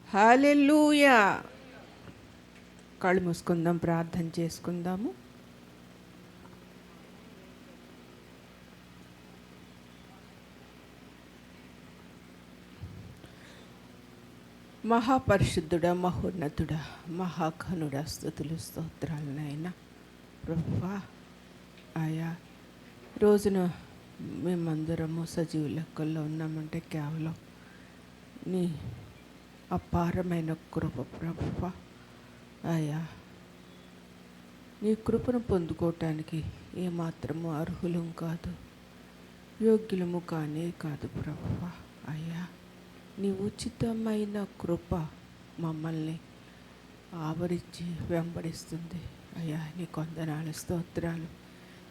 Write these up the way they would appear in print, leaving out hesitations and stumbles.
హల్లెలూయా. కళ్ళు మూసుకుందాం, ప్రార్థన చేసుకుందాము. మహాపరిశుద్ధుడా, మహోన్నతుడా, మహాఘనుడా, స్తుతులు స్తోత్రాలు నాయన ప్రభువా. ఆయా రోజున మేమందరము సజీవ లెక్కల్లో ఉన్నామంటే కేవలం నీ అపారమైన కృప ప్రభువా. ఆయా నీ కృపను పొందుకోవటానికి ఏమాత్రము అర్హులం కాదు, యోగ్యులము కానే కాదు ప్రభువా. అయ్యా నీ ఉచితమైన కృప మమ్మల్ని ఆవరించి వెంబడిస్తుంది. అయ్యా నీ కొందనాలు స్తోత్రాలు.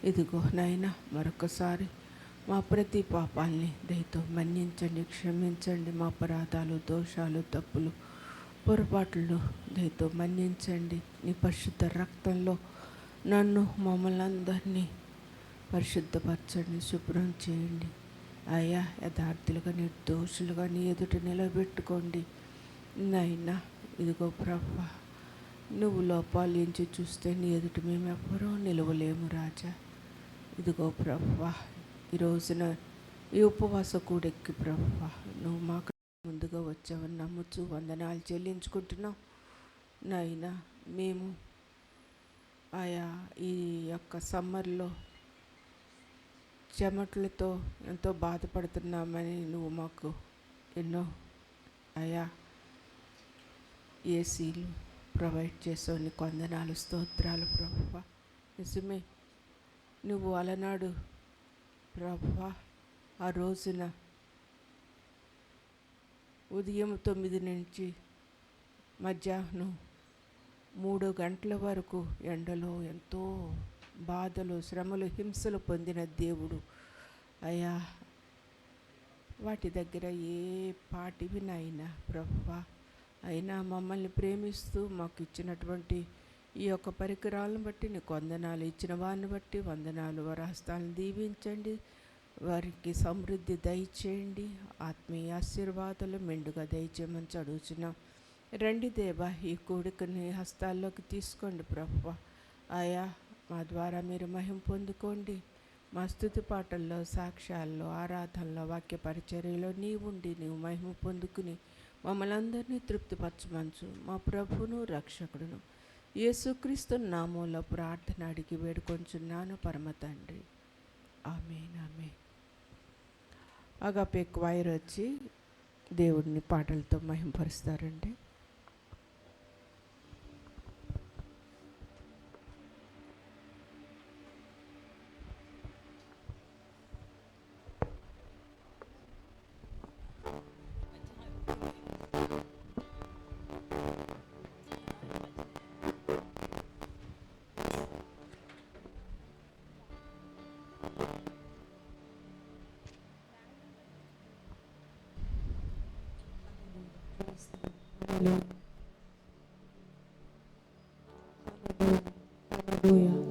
ఇదిగో నాయన, మరొకసారి మా ప్రతి పాపాలని దయతో మన్నించండి, క్షమించండి. మా అపరాధాలు, దోషాలు, తప్పులు, పొరపాట్లు దయతో మన్నించండి. నీ పరిశుద్ధ రక్తంలో నన్ను, మమ్మల్ని అందరినీ పరిశుద్ధపరచండి, శుభ్రం చేయండి. అయ్యా యథార్థులుగా, నిర్దోషులుగా నీ ఎదుట నిలబెట్టుకోండి నాయనా. ఇదిగో ప్రభువా, నువ్వు లోపాలు ఎంచి చూస్తే నీ ఎదుట మేము ఎవ్వరూ నిలవలేము రాజా. ఇదిగో ప్రభువా, ఈ రోజున ఈ ఉపవాస కూడెక్కి ప్రభువా నువ్వు మాకు ముందుగా వచ్చావని నమ్ముచు వందనాలు చెల్లించుకుంటున్నాం నాయనా. మేము ఆయా ఈ యొక్క సమ్మర్లో చెమటలతో ఎంతో బాధపడుతున్నామని నువ్వు మాకు ఎన్నో ఆయా ఏసీలు ప్రొవైడ్ చేసావు. నీకు వందనాలు స్తోత్రాలు ప్రభువా. నిజమే, నువ్వు అలనాడు ప్రభువా ఆ రోజున ఉదయం 9 నుంచి మధ్యాహ్నం 3 గంటల వరకు ఎండలో ఎంతో బాధలు, శ్రమలు, హింసలు పొందిన దేవుడు అయ్యా. వాటి దగ్గర ఏ పాటివి నాయనా ప్రభువా. అయినా మమ్మల్ని ప్రేమిస్తూ మాకు ఇచ్చినటువంటి ఈ యొక్క పరికరాలను బట్టి నీకు వందనాలు. ఇచ్చిన వారిని బట్టి వందనాలు. వారి హస్తాలను దీవించండి, వారికి సమృద్ధి దయచేయండి, ఆత్మీయ ఆశీర్వాదాలు మెండుగా దయచేయమని చదువుచున్నాం. రండి దేవా, ఈ కోడికని హస్తాల్లోకి తీసుకోండి ప్రభువా. ఆయా మా ద్వారా మీరు మహిమ పొందుకోండి. మా స్తుతి పాటల్లో, సాక్ష్యాల్లో, ఆరాధనలో, వాక్య పరిచర్యలో నీవుండి నీవు మహిమ పొందుకుని మమ్మల్ని అందరినీ తృప్తిపరచమంచు. మా ప్రభువును రక్షకుడును యేసుక్రీస్తు నామములో ప్రార్థన అడిగి వేడుకొంచున్నాను పరమ తండ్రి, ఆమేన్ ఆమేన్. అగాపే క్వైర్ వచ్చి దేవుడిని పాటలతో మహిమపరుస్తారండి. Hallelujah.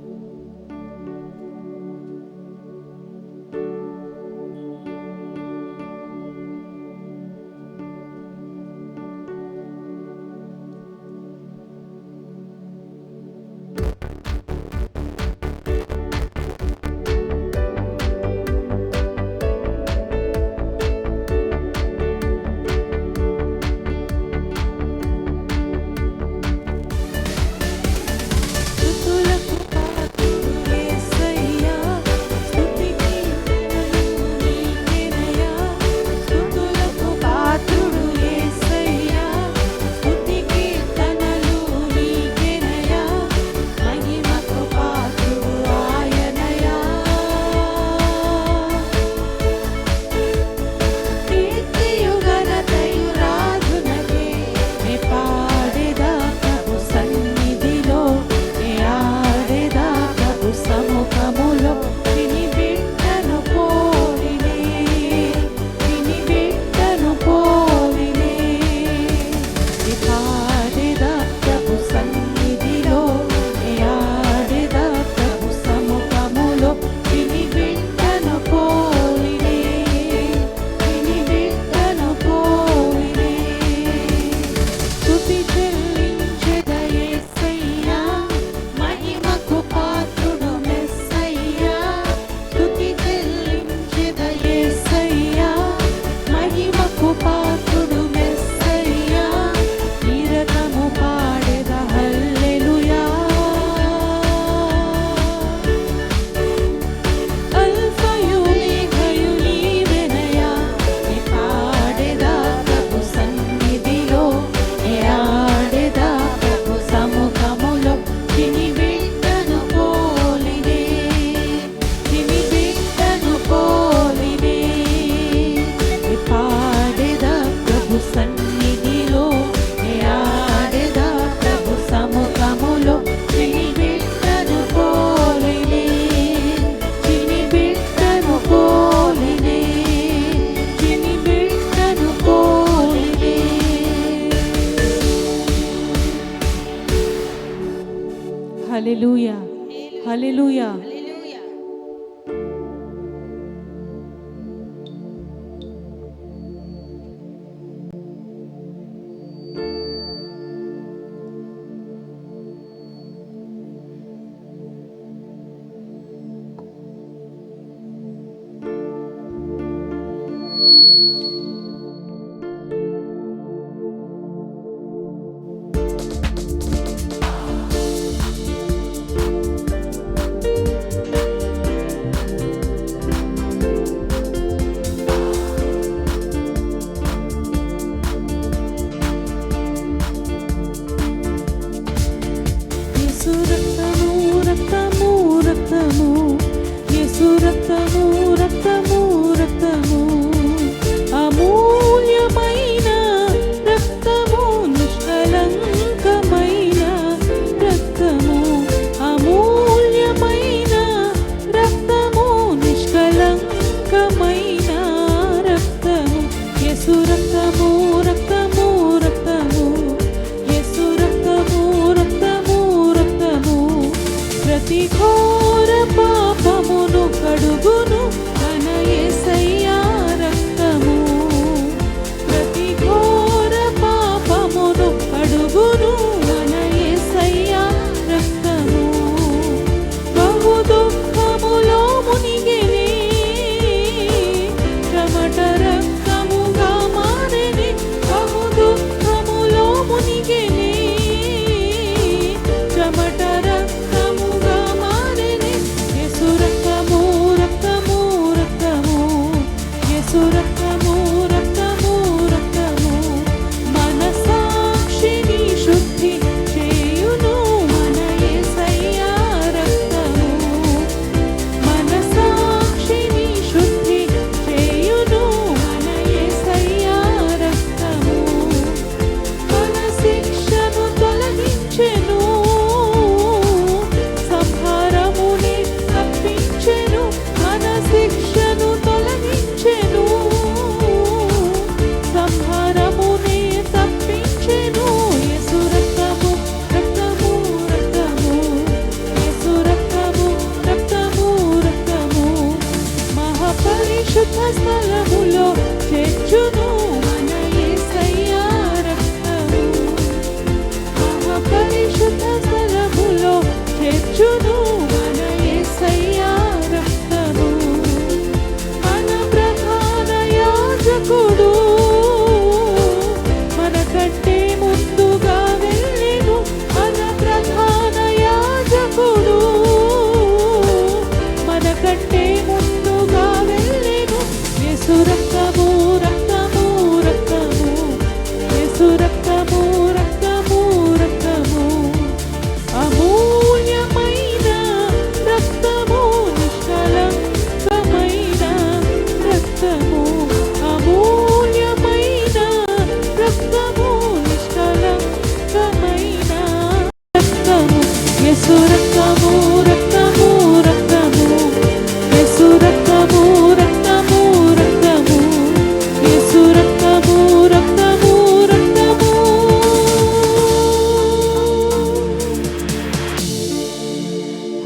హల్లెలూయా, హల్లెలూయా.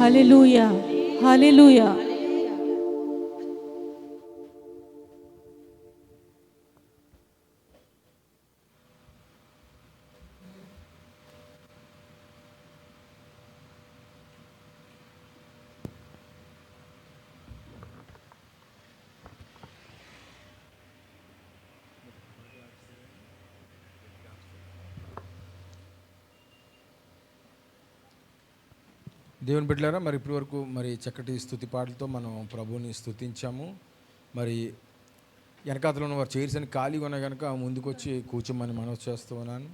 హల్లెలూయా, హల్లెలూయా. దేవుని బిడ్డలారా, మరి ఇప్పటి వరకు మరి చక్కటి స్తుతి పాటలతో మనం ప్రభువుని స్తుతించాము. మరి వెనకాతలో ఉన్న వారు చైర్స్ అని ఖాళీగా ఉన్నా కనుక ముందుకు వచ్చి కూర్చోమని మనవి చేస్తూ ఉన్నాను.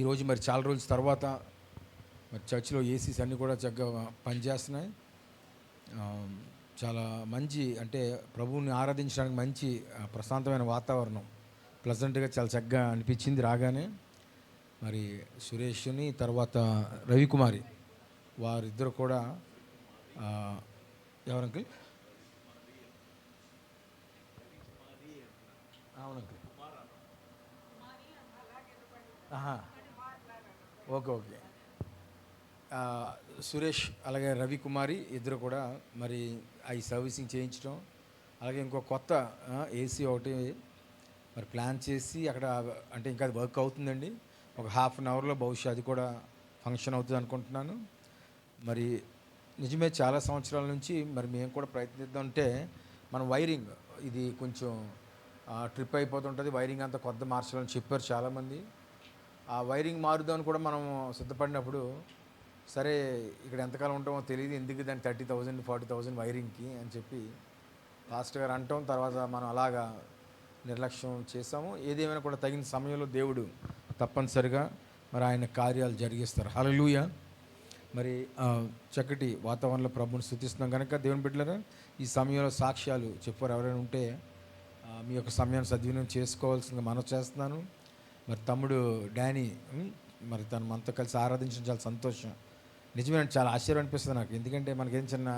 ఈరోజు మరి చాలా రోజుల తర్వాత మరి చర్చిలో ఏసీస్ అన్నీ కూడా చక్కగా పనిచేస్తున్నాయి. చాలా మంచి, అంటే ప్రభువుని ఆరాధించడానికి మంచి ప్రశాంతమైన వాతావరణం, ప్లెజెంట్గా చాలా చక్కగా అనిపించింది రాగానే. మరి సురేష్ని తర్వాత రవికుమారి వారిద్దరు కూడా ఎవరంకుల్? అవునంకుల్. Okay, okay. ఆ, సురేష్ అలాగే రవికుమారి ఇద్దరు కూడా మరి అవి సర్వీసింగ్ చేయించడం, అలాగే ఇంకో కొత్త ఏసీ ఒకటి మరి ప్లాన్ చేసి అక్కడ, అంటే ఇంకా అది వర్క్ అవుతుందండి. ఒక హాఫ్ అన్ అవర్లో బహుశా అది కూడా ఫంక్షన్ అవుతుంది అనుకుంటున్నాను. మరి నిజమే చాలా సంవత్సరాల నుంచి మరి మేము కూడా ప్రయత్నిద్దామంటే మన వైరింగ్ ఇది కొంచెం ట్రిప్ అయిపోతుంటుంది. వైరింగ్ అంతా కొత్త మార్చాలని చెప్పారు చాలామంది. ఆ వైరింగ్ మారుదామని కూడా మనం సిద్ధపడినప్పుడు, సరే ఇక్కడ ఎంతకాలం ఉంటామో తెలియదు, ఎందుకు దాన్ని 30,000 40,000 వైరింగ్కి అని చెప్పి పాస్టర్ గారు అంటాం. తర్వాత మనం అలాగా నిర్లక్ష్యం చేసాము. ఏదేమైనా కూడా తగిన సమయంలో దేవుడు తప్పనిసరిగా మరి ఆయన కార్యాలు జరిగిస్తారు. హల్లెలూయా. మరి చక్కటి వాతావరణంలో ప్రభుని స్తుతిస్తున్నాం కనుక దేవుని బిడ్డలారా, ఈ సమయంలో సాక్ష్యాలు చెప్పారు ఎవరైనా ఉంటే మీ యొక్క సమయాన్ని సద్వినియోగం చేసుకోవాల్సిందిగా మనం చేస్తున్నాను. మరి తమ్ముడు డానీ మరి తను మనతో కలిసి ఆరాధించడం చాలా సంతోషం. నిజమే, చాలా ఆశ్చర్యం అనిపిస్తుంది నాకు. ఎందుకంటే మనకేం చిన్న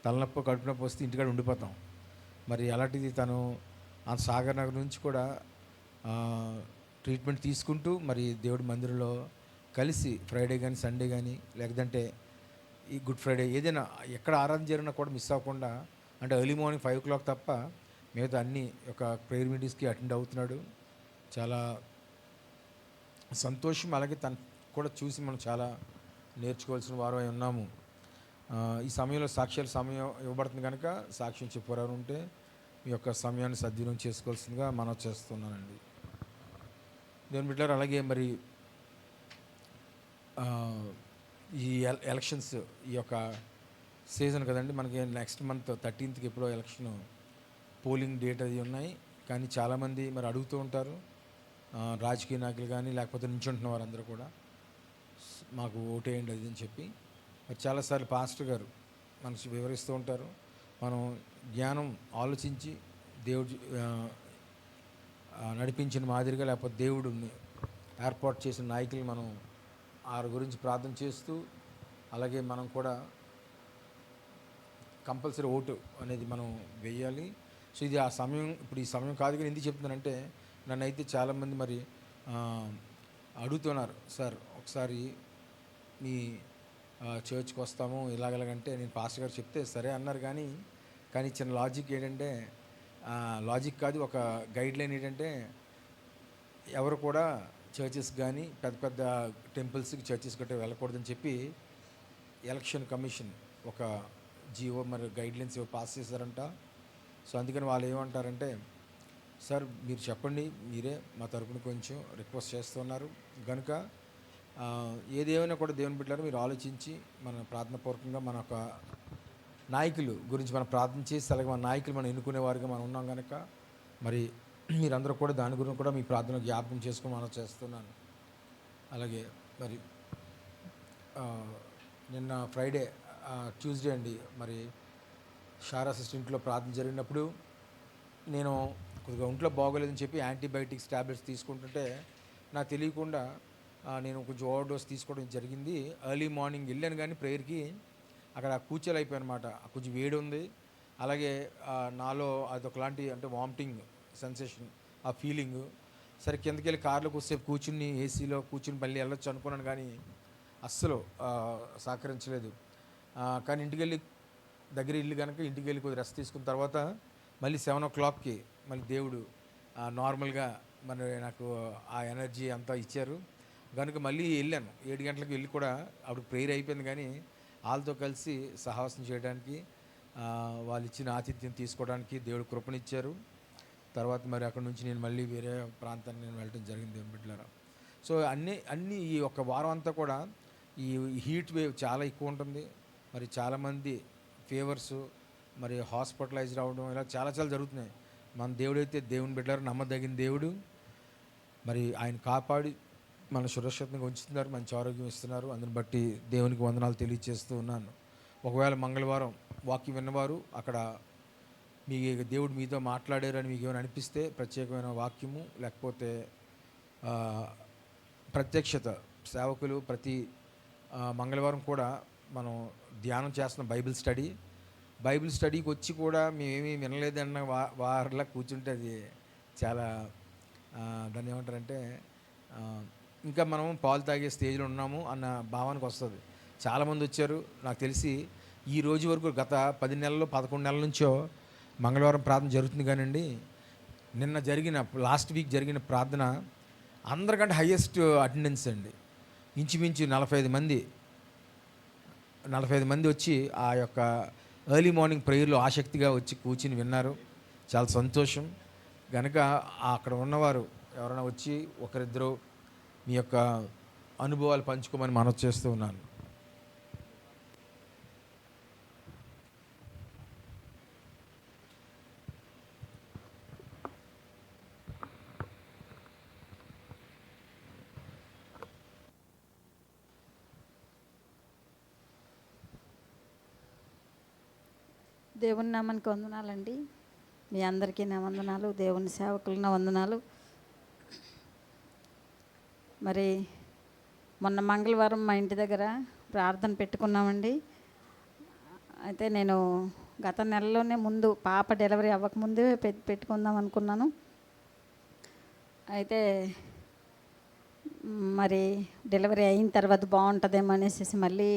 తలనొప్పి కడుపు నొప్పి వస్తే ఇంటికాడ ఉండిపోతాం. మరి అలాంటిది తను ఆ సాగర్ నగర్ నుంచి కూడా ట్రీట్మెంట్ తీసుకుంటూ మరి దేవుడి మందిరంలో కలిసి ఫ్రైడే కానీ సండే కానీ లేకపోతే ఈ గుడ్ ఫ్రైడే ఏదైనా ఎక్కడ ఆరాధన జరిగినా కూడా మిస్ అవ్వకుండా, అంటే ఎర్లీ మార్నింగ్ 5 o'clock తప్ప మిగతా అన్ని ఒక ప్రేయర్ మీటింగ్స్కి అటెండ్ అవుతున్నాడు. చాలా సంతోషం. అలాగే తను కూడా చూసి మనం చాలా నేర్చుకోవాల్సిన వారు అయి ఉన్నాము. ఈ సమయంలో సాక్ష్యాల సమయం ఇవ్వబడుతుంది కనుక సాక్ష్యం చెప్పారు ఉంటే మీ యొక్క సమయాన్ని సద్వినియోగం చేసుకోవాల్సిందిగా మనం చేస్తున్నానండి. దేవుని బిడ్డలారా, అలాగే మరి ఈ ఎలక్షన్స్ ఈ యొక్క సీజన్ కదండి, మనకి నెక్స్ట్ మంత్ 13th ఎప్పుడో ఎలక్షన్ పోలింగ్ డేట్ అది ఉన్నాయి. కానీ చాలామంది మరి అడుగుతూ ఉంటారు, రాజకీయ నాయకులు కానీ లేకపోతే నించుంటున్న వారందరూ కూడా మాకు ఓటేయండి అది అని చెప్పి. మరి చాలాసార్లు పాస్టర్ గారు మనకు వివరిస్తూ ఉంటారు. మనం జ్ఞానం ఆలోచించి దేవుడు నడిపించిన మాదిరిగా, లేకపోతే దేవుడు ఏర్పాటు చేసిన నాయకులు మనం వారి గురించి ప్రార్థన చేస్తూ, అలాగే మనం కూడా కంపల్సరీ ఓటు అనేది మనం వేయాలి. సో ఇది ఆ సమయం, ఇప్పుడు ఈ సమయం కాదు. కానీ ఎందుకు చెప్తున్నానంటే, నన్ను అయితే చాలామంది మరి అడుగుతున్నారు, సార్ ఒకసారి మీ చర్చ్కి వస్తాము ఇలాగలాగంటే, నేను పాస్టర్ గారు చెప్తే సరే అన్నారు. కానీ చిన్న లాజిక్ ఏంటంటే, లాజిక్ కాదు, ఒక గైడ్ లైన్ ఏంటంటే, ఎవరు కూడా చర్చెస్ కానీ పెద్ద పెద్ద టెంపుల్స్కి చర్చెస్ గట్రా వెళ్ళకూడదని చెప్పి ఎలక్షన్ కమిషన్ ఒక జియో మరి గైడ్లైన్స్ పాస్ చేశారంట. సో అందుకని వాళ్ళు ఏమంటారంటే, సార్ మీరు చెప్పండి, మీరే మా తరపున కొంచెం రిక్వెస్ట్ చేస్తున్నారు కనుక ఏదేమైనా కూడా దేవుని బిడ్డలారా మీరు ఆలోచించి మన ప్రార్థనాపూర్వకంగా మన యొక్క నాయకులు గురించి మనం ప్రార్థన చేసి, అలాగే మన నాయకులు మనం ఎన్నుకునేవారుగా మనం ఉన్నాం కనుక మరి మీరందరూ కూడా దాని గురించి కూడా మీ ప్రార్థన జ్ఞాపకం చేసుకుని మనం చేస్తున్నాను. అలాగే మరి నిన్న ఫ్రైడే ట్యూస్డే అండి, మరి షారా సిస్టర్ ఇంట్లో ప్రార్థన జరిగినప్పుడు నేను కొద్దిగా ఒంట్లో బాగోలేదని చెప్పి యాంటీబయాటిక్స్ ట్యాబ్లెట్స్ తీసుకుంటుంటే నాకు తెలియకుండా నేను కొంచెం ఓవర్ డోస్ తీసుకోవడం జరిగింది. ఎర్లీ మార్నింగ్ వెళ్ళాను కానీ ప్రేయర్కి అక్కడ కూర్చోలు అయిపోయానమాట. కొంచెం వేడి ఉంది, అలాగే నాలో అదొకలాంటి అంటే వామిటింగ్ సెన్సేషన్, ఆ ఫీలింగ్. సరే కిందకి వెళ్ళి కార్లో కొద్దిసేపు కూర్చుని ఏసీలో కూర్చుని మళ్ళీ వెళ్ళొచ్చు అనుకున్నాను, కానీ అస్సలు సహకరించలేదు. కానీ ఇంటికి వెళ్ళి దగ్గర ఇల్లు కనుక ఇంటికి వెళ్ళి కొద్దిగా రెస్ట్ తీసుకున్న తర్వాత మళ్ళీ 7 o'clockకి మళ్ళీ దేవుడు నార్మల్గా మరి నాకు ఆ ఎనర్జీ అంతా ఇచ్చారు కనుక మళ్ళీ వెళ్ళాను. 7 గంటలకు వెళ్ళి కూడా అప్పుడు ప్రేయర్ అయిపోయింది, కానీ వాళ్ళతో కలిసి సహవాసం చేయడానికి, వాళ్ళు ఇచ్చిన ఆతిథ్యం తీసుకోవడానికి దేవుడు కృపనిచ్చారు. తర్వాత మరి అక్కడ నుంచి నేను మళ్ళీ వేరే ప్రాంతానికి నేను వెళ్ళడం జరిగింది బిడ్డలారా. సో అన్నీ ఈ ఒక వారం అంతా కూడా ఈ హీట్ వేవ్ చాలా ఎక్కువ ఉంటుంది. మరి చాలామంది ఫీవర్స్, మరి హాస్పిటలైజ్డ్ అవ్వడం, ఇలా చాలా జరుగుతున్నాయి. మన దేవుడైతే దేవుని బిడ్డలారా నమ్మదగిన దేవుడు. మరి ఆయన కాపాడి మన సురక్షితంగా ఉంచుతున్నారు, మంచి ఆరోగ్యం ఇస్తున్నారు. అందుని బట్టి దేవునికి వందనాలు తెలియజేస్తూ ఉన్నాను. ఒకవేళ మంగళవారం వాక్యం విన్నవారు అక్కడ మీ దేవుడు మీతో మాట్లాడారని మీకు ఏమైనా అనిపిస్తే, ప్రత్యేకమైన వాక్యము లేకపోతే ప్రత్యక్షత సేవకులు ప్రతి మంగళవారం కూడా మనం ధ్యానం చేస్తున్న బైబిల్ స్టడీకి వచ్చి కూడా మేమేమీ వినలేదన్న వారిలా కూర్చుంటే అది చాలా దాన్ని ఏమంటారంటే ఇంకా మనం పాలు తాగే స్టేజ్లో ఉన్నాము అన్న భావానికి వస్తుంది. చాలామంది వచ్చారు. నాకు తెలిసి ఈ రోజు వరకు గత 10 నెలలు 11 నెలల నుంచో మంగళవారం ప్రార్థన జరుగుతుంది కానండి, నిన్న జరిగిన లాస్ట్ వీక్ జరిగిన ప్రార్థన అందరికంటే హయ్యెస్ట్ అటెండెన్స్ అండి. ఇంచుమించు 45 మంది వచ్చి ఆ యొక్క ఎర్లీ మార్నింగ్ ప్రేయర్లో ఆసక్తిగా వచ్చి కూర్చుని విన్నారు. చాలా సంతోషం. కనుక అక్కడ ఉన్నవారు ఎవరైనా వచ్చి ఒకరిద్దరు మీ యొక్క అనుభవాలు పంచుకోమని మనవి చేస్తూ ఉన్నాను. దేవుని నామానికి వందనాలండి. మీ అందరికీ నా వందనాలు, దేవుని సేవకులు నా వందనాలు. మరి మొన్న మంగళవారం మా ఇంటి దగ్గర ప్రార్థన పెట్టుకున్నామండి. అయితే నేను గత నెలలోనే ముందు పాప డెలివరీ అవ్వకముందే పెట్టుకుందాం అనుకున్నాను. అయితే మరి డెలివరీ అయిన తర్వాత బాగుంటుందేమో అనేసి మళ్ళీ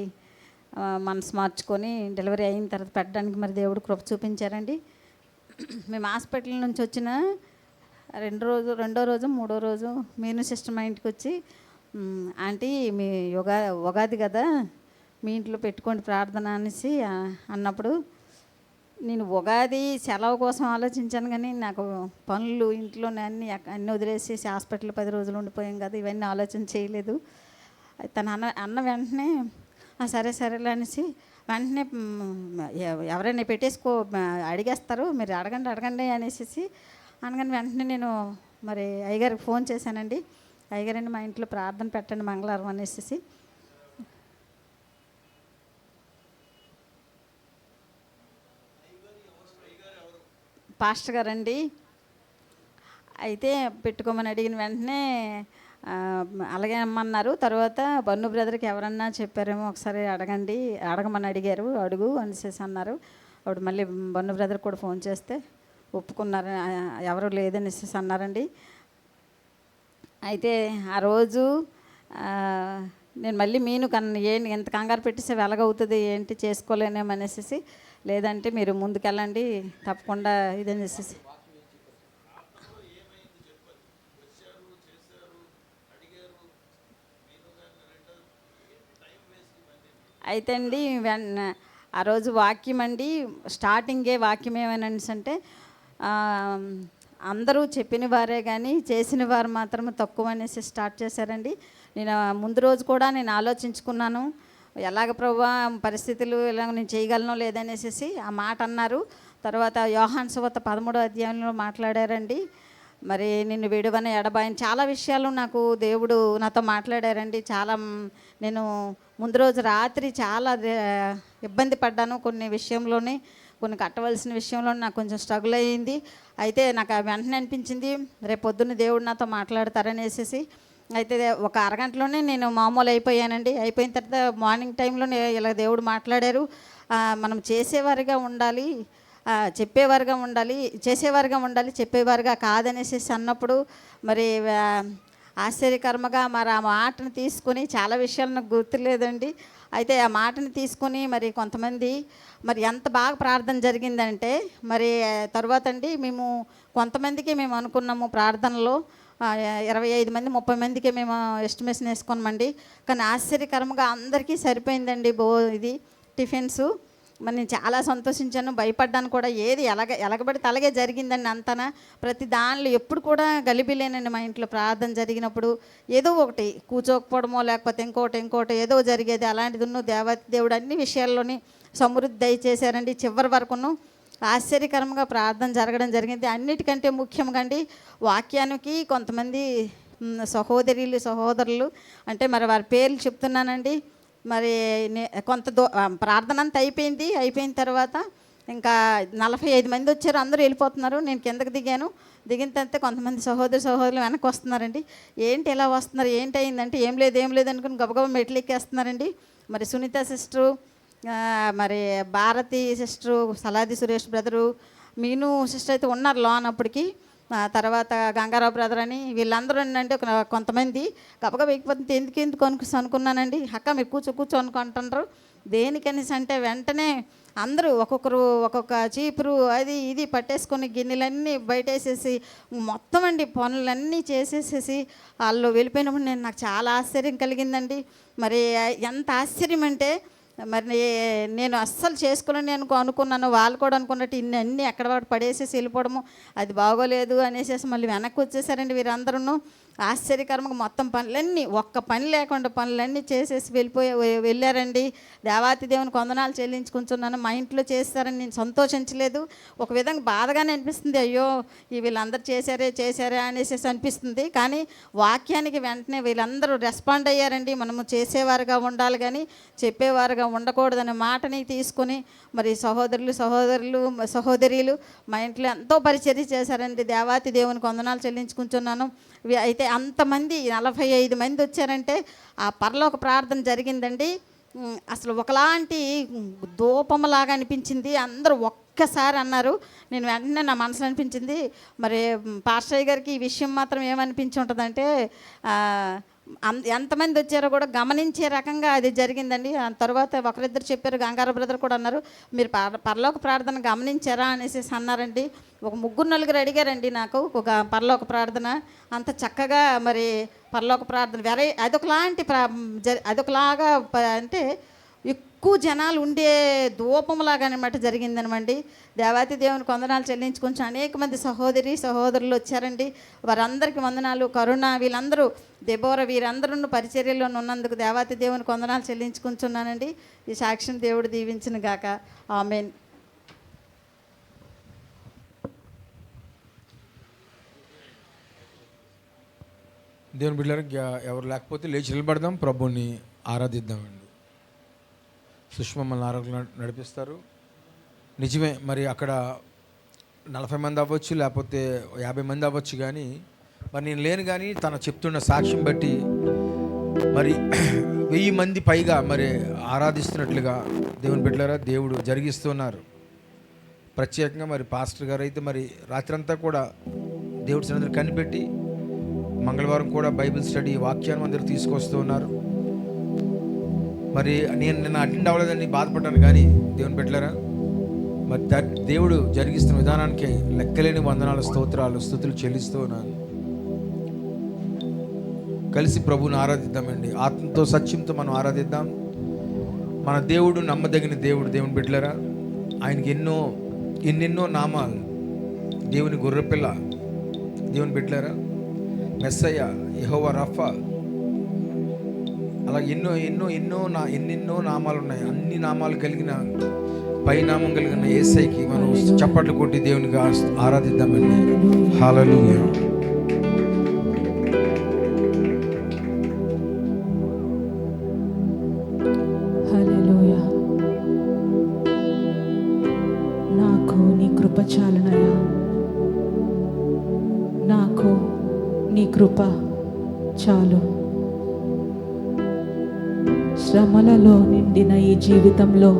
మనసు మార్చుకొని డెలివరీ అయిన తర్వాత పెట్టడానికి మరి దేవుడు కృప చూపించారండి. మేము హాస్పిటల్ నుంచి వచ్చిన రెండో రోజు మూడో రోజు మీను సిస్టర్ మా ఇంటికి వచ్చి, ఆంటీ మీ ఉగాది కదా మీ ఇంట్లో పెట్టుకోండి ప్రార్థన అనేసి అన్నప్పుడు నేను ఉగాది సెలవు కోసం ఆలోచించాను, కానీ నాకు పనులు ఇంట్లోనే అన్నీ వదిలేసేసి హాస్పిటల్ 10 రోజులు ఉండిపోయాం కదా, ఇవన్నీ ఆలోచన చేయలేదు. తను అన్న వెంటనే సరే సరేలే అనేసి వెంటనే ఎవరైనా పెట్టేసుకో అడిగేస్తారు, మీరు అడగండి అనేసి అనగానే వెంటనే నేను మరి అయ్యగారికి ఫోన్ చేశానండి. అయ్యగారండి మా ఇంట్లో ప్రార్థన పెట్టండి మంగళవారం అనేసి. పాస్టర్ గారండి. అయితే పెట్టుకోమని అడిగిన వెంటనే అలాగే అమ్మన్నారు. తర్వాత బన్ను బ్రదర్కి ఎవరన్నా చెప్పారేమో ఒకసారి అడగమని అడుగు అనేసి అన్నారు. అప్పుడు మళ్ళీ బన్ను బ్రదర్ కూడా ఫోన్ చేస్తే ఒప్పుకున్నారు, ఎవరు లేదనేసి అన్నారండి. అయితే ఆ రోజు నేను మళ్ళీ ఏంటి ఎంత కంగారు పెట్టేసి వెలగవుతుంది ఏంటి చేసుకోలేనేమనేసి, లేదంటే మీరు ముందుకెళ్ళండి తప్పకుండా ఇదనేసి. అయితే అండి ఆ రోజు వాక్యం అండి, స్టార్టింగే వాక్యం ఏమనేసి అంటే అందరూ చెప్పిన వారే కానీ చేసిన వారు మాత్రం తక్కువ అనేసి స్టార్ట్ చేశారండి. నేను ముందు రోజు కూడా నేను ఆలోచించుకున్నాను, ఎలాగ ప్రభువా పరిస్థితులు ఇలా నేను చేయగలను లేదనేసి ఆ మాట అన్నారు. తర్వాత యోహాను సువార్త 13వ అధ్యాయంలో మాట్లాడారండి. మరి నిన్ను విడువని ఎడబాయని చాలా విషయాలు నాకు దేవుడు నాతో మాట్లాడారండి. చాలా నేను ముందు రోజు రాత్రి చాలా ఇబ్బంది పడ్డాను, కొన్ని కట్టవలసిన విషయంలో నాకు కొంచెం స్ట్రగుల్ అయ్యింది. అయితే నాకు వెంటనే అనిపించింది రేపు పొద్దున్న దేవుడు నాతో మాట్లాడతారనేసి. అయితే ఒక అరగంటలోనే నేను మామూలు అయిపోయానండి. అయిపోయిన తర్వాత మార్నింగ్ టైంలో ఇలా దేవుడు మాట్లాడారు, మనం చేసేవారిగా ఉండాలి, చెప్పేవారుగా ఉండాలి, చేసేవారుగా ఉండాలి, చెప్పేవారుగా కాదనేసి అన్నప్పుడు మరి ఆశ్చర్యకరముగా మరి ఆ మాటను తీసుకొని చాలా విషయాలు నాకు గుర్తులేదండి. అయితే ఆ మాటను తీసుకొని మరి కొంతమంది మరి ఎంత బాగా ప్రార్థన జరిగిందంటే మరి తర్వాత అండి కొంతమందికి మేము అనుకున్నాము ప్రార్థనలో 25 మంది 30 మందికి మేము ఎస్టిమేషన్ వేసుకున్నామండి. కానీ ఆశ్చర్యకరంగా అందరికీ సరిపోయిందండి ఇది టిఫిన్స్. మరి నేను చాలా సంతోషించాను, భయపడ్డాను కూడా. ఏది ఎలగబడితే అలాగే జరిగిందండి అంతనా. ప్రతి దానిలో ఎప్పుడు కూడా గలిబిలేనండి మా ఇంట్లో ప్రార్థన జరిగినప్పుడు. ఏదో ఒకటి కూర్చోకపోవడమో లేకపోతే ఇంకోటి ఏదో జరిగేది. అలాంటిది దేవుడు అన్ని విషయాల్లోని సమృద్ధి దయచేశారండి. చివరి వరకును ఆశ్చర్యకరంగా ప్రార్థన జరగడం జరిగింది. అన్నిటికంటే ముఖ్యంగా అండి వాక్యానికి కొంతమంది సహోదరులు అంటే మరి వారి పేర్లు చెప్తున్నానండి. మరి ప్రార్థన అంతా అయిపోయిన తర్వాత ఇంకా 45 మంది వచ్చారు, అందరూ వెళ్ళిపోతున్నారు. నేను కిందకి దిగిన తర్వాత కొంతమంది సహోదరులు వెనక్కి వస్తున్నారండి. ఏంటి ఇలా వస్తున్నారు, ఏంటి అయిందంటే ఏం లేదు అనుకుని గబగబా మెట్లు ఎక్కేస్తున్నారండి. మరి సునీత సిస్టరు, మరి Bharathi sister, Saladi Suresh brother, Meenu sister అయితే ఉన్నారు లోనప్పటికి. ఆ తర్వాత గంగారావు బ్రదర్ అని వీళ్ళందరూ అంటే కొంతమంది గబగబా ఎక్కిపోతుంది. ఎందుకు అనుకున్నానండి. అక్క మీరు కూర్చో అనుకుంటున్నారు. దేనికనేసి అంటే వెంటనే అందరూ ఒక్కొక్కరు ఒక్కొక్క చీపురు అది ఇది పట్టేసుకొని గిన్నెలన్నీ బయటేసేసి మొత్తం అండి పనులన్నీ చేసేసేసి వాళ్ళు వెళ్ళిపోయినప్పుడు నాకు చాలా ఆశ్చర్యం కలిగిందండి. మరి ఎంత ఆశ్చర్యం అంటే మరి నేను అస్సలు చేసుకోలేని అనుకున్నాను. వాళ్ళు కూడా అనుకున్నట్టు అన్నీ ఎక్కడ వాడు పడేసేసి వెళ్ళిపోవడము అది బాగోలేదు అనేసి మళ్ళీ వెనక్కి వచ్చేసారండి వీరందరూ. ఆశ్చర్యకరంగా మొత్తం పనులన్నీ ఒక్క పని లేకుండా పనులన్నీ చేసేసి వెళ్ళారండి. దేవాతి దేవుని వందనాలు చెల్లించుకుంటున్నాను. మా ఇంట్లో చేస్తారని నేను సంతోషించలేదు. ఒక విధంగా బాధగానే అనిపిస్తుంది. అయ్యో వీళ్ళందరూ చేశారే అనేసి అనిపిస్తుంది. కానీ వాక్యానికి వెంటనే వీళ్ళందరూ రెస్పాండ్ అయ్యారండి. మనము చేసేవారుగా ఉండాలి కానీ చెప్పేవారుగా ఉండకూడదనే మాటని తీసుకొని మరి సహోదరీలు మా ఇంట్లో ఎంతో పరిచర్య చేశారండి. దేవాతి దేవునికి వందనాలు చెల్లించుకుంటున్నాను. అయితే అంతమంది 45 మంది వచ్చారంటే ఆ పరలోక ప్రార్థన జరిగిందండి. అసలు ఒకలాంటి ధూపంలాగా అనిపించింది. అందరూ ఒక్కసారి అన్నారు. నేను వెంటనే నా మనసులో అనిపించింది, మరి పాస్టర్ గారికి ఈ విషయం మాత్రం ఏమనిపించి ఉంటుందంటే ఎంతమంది వచ్చారో కూడా గమనించే రకంగా అది జరిగిందండి. ఆ తర్వాత ఒకరిద్దరు చెప్పారు, గంగారావు బ్రదర్ కూడా అన్నారు, మీరు పరలోక ప్రార్థన గమనించారా అనేసి అన్నారండి. ఒక 3-4 అడిగారండి నాకు ఒక పరలోక ప్రార్థన. అంత చక్కగా మరి పరలోక ప్రార్థన అదొకలాగా అంటే ఎక్కువ జనాలు ఉండే ధూపంలాగా అనమాట జరిగిందనమండి. దేవాతి దేవునికి వందనాలు చెల్లించుకొని అనేక మంది సహోదరులు వచ్చారండి. వారందరికీ వందనాలు. కరుణ వీళ్ళందరూ దెబోరా వీరందరూ పరిచర్యలో ఉన్నందుకు దేవాతి దేవునికి వందనాలు చెల్లించుకుంటున్నానండి. ఈ సాక్ష్యం దేవుడు దీవించును గాక. ఆమేన్. దేవుని బిడ్డలకు ఎవరు లేకపోతే లేచి నిలబడదాం, ప్రభుని ఆరాధిద్దామండి. సుష్మ మనల్ని ఆరోగ్యం నడిపిస్తారు. నిజమే, మరి అక్కడ 40 మంది అవ్వచ్చు, లేకపోతే 50 మంది అవ్వచ్చు, కానీ మరి నేను లేను. కానీ తను చెప్తున్న సాక్ష్యం బట్టి మరి 1000 మంది పైగా మరి ఆరాధిస్తున్నట్లుగా దేవుని బిడ్డలారా దేవుడు జరిగిస్తున్నారు. ప్రత్యేకంగా మరి పాస్టర్ గారు అయితే మరి రాత్రంతా కూడా దేవుడి సన్నిధిని కనిపెట్టి మంగళవారం కూడా బైబిల్ స్టడీ వాక్యాన్ని అందరూ తీసుకొస్తూ ఉన్నారు. మరి నేను నిన్న అటెండ్ అవ్వలేదని బాధపడ్డాను. కానీ దేవుని బిడ్డలారా మరి దేవుడు జరిగిస్తున్న విధానానికి లెక్కలేని వందనాలు, స్తుతులు చెల్లిస్తూ ఉన్నాను. కలిసి ప్రభువుని ఆరాధిద్దామండి. ఆత్మతో సత్యంతో మనం ఆరాధిద్దాం. మన దేవుడు నమ్మదగిన దేవుడు. దేవుని బిడ్డలారా ఆయనకి ఎన్నెన్నో నామాలు. దేవుని గొర్రెపిల్ల, దేవుని బిడ్డలారా మెస్సయ్య, యెహోవా రఫా, అలా ఎన్నెన్నో నామాలు ఉన్నాయి. అన్ని నామాలు కలిగిన పైనామం కలిగిన యేసయ్యకి మనం చప్పట్లు కొట్టి దేవునికి ఆరాధిద్దామండి. హల్లెలూయా. హల్లెలూయా. నాకు నీ కృప చాలునయ్యా. నాకు నీ కృప చాలు. శ్రమలలో నిండిన ఈ జీవితంలో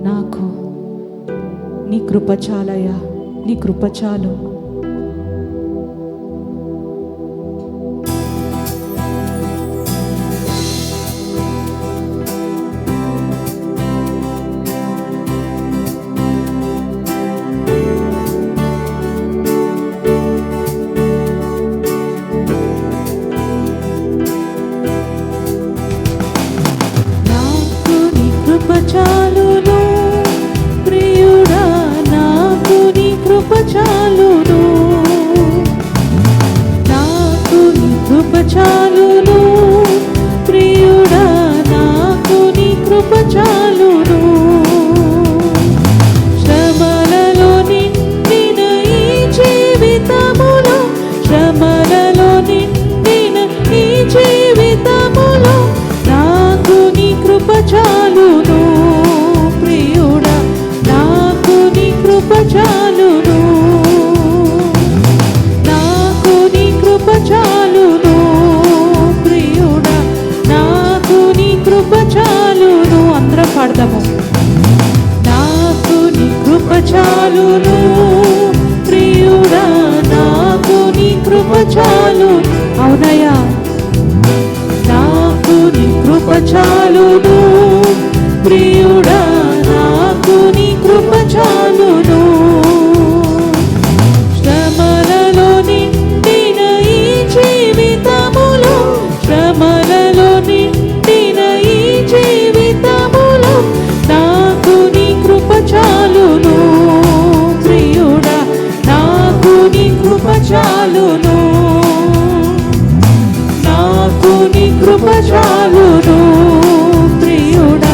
నాకు నీ కృప చాలయ్యా. నీ కృప చాలు. చాలును ప్రియుడా, నాకు నీ కృప చాలును. నాకు నీ కృప చాలును ప్రియుడా, నాకు నీ కృప చాలును. శ్రమలలో నిండిన ఈ జీవితములో, శ్రమలలో నిండిన ఈ జీవితములో నాకు నీ కృప చాలును ప్రియుడా, నాకు నీ కృప చాలును. నాకు నీ కృప చాలును ప్రియుడా, నాకు నీ కృప చాలును. అందరం పాడదాము. నాకు నీ కృప చాలును ప్రియుడా, కృప చాలు. అవునయ్యా, నాకు నీ కృప చాలును ప్రియుడా, నాకు నీ కృప చాలును. శ్రమలలో నిండిన ఈ జీవితములో, శ్రమలలో నిండిన ఈ జీవితములో నాకు నీ కృప చాలును ప్రియుడా, నాకు నీ కృప చాలును. నాకు నీ కృప చాలును ప్రియుడా,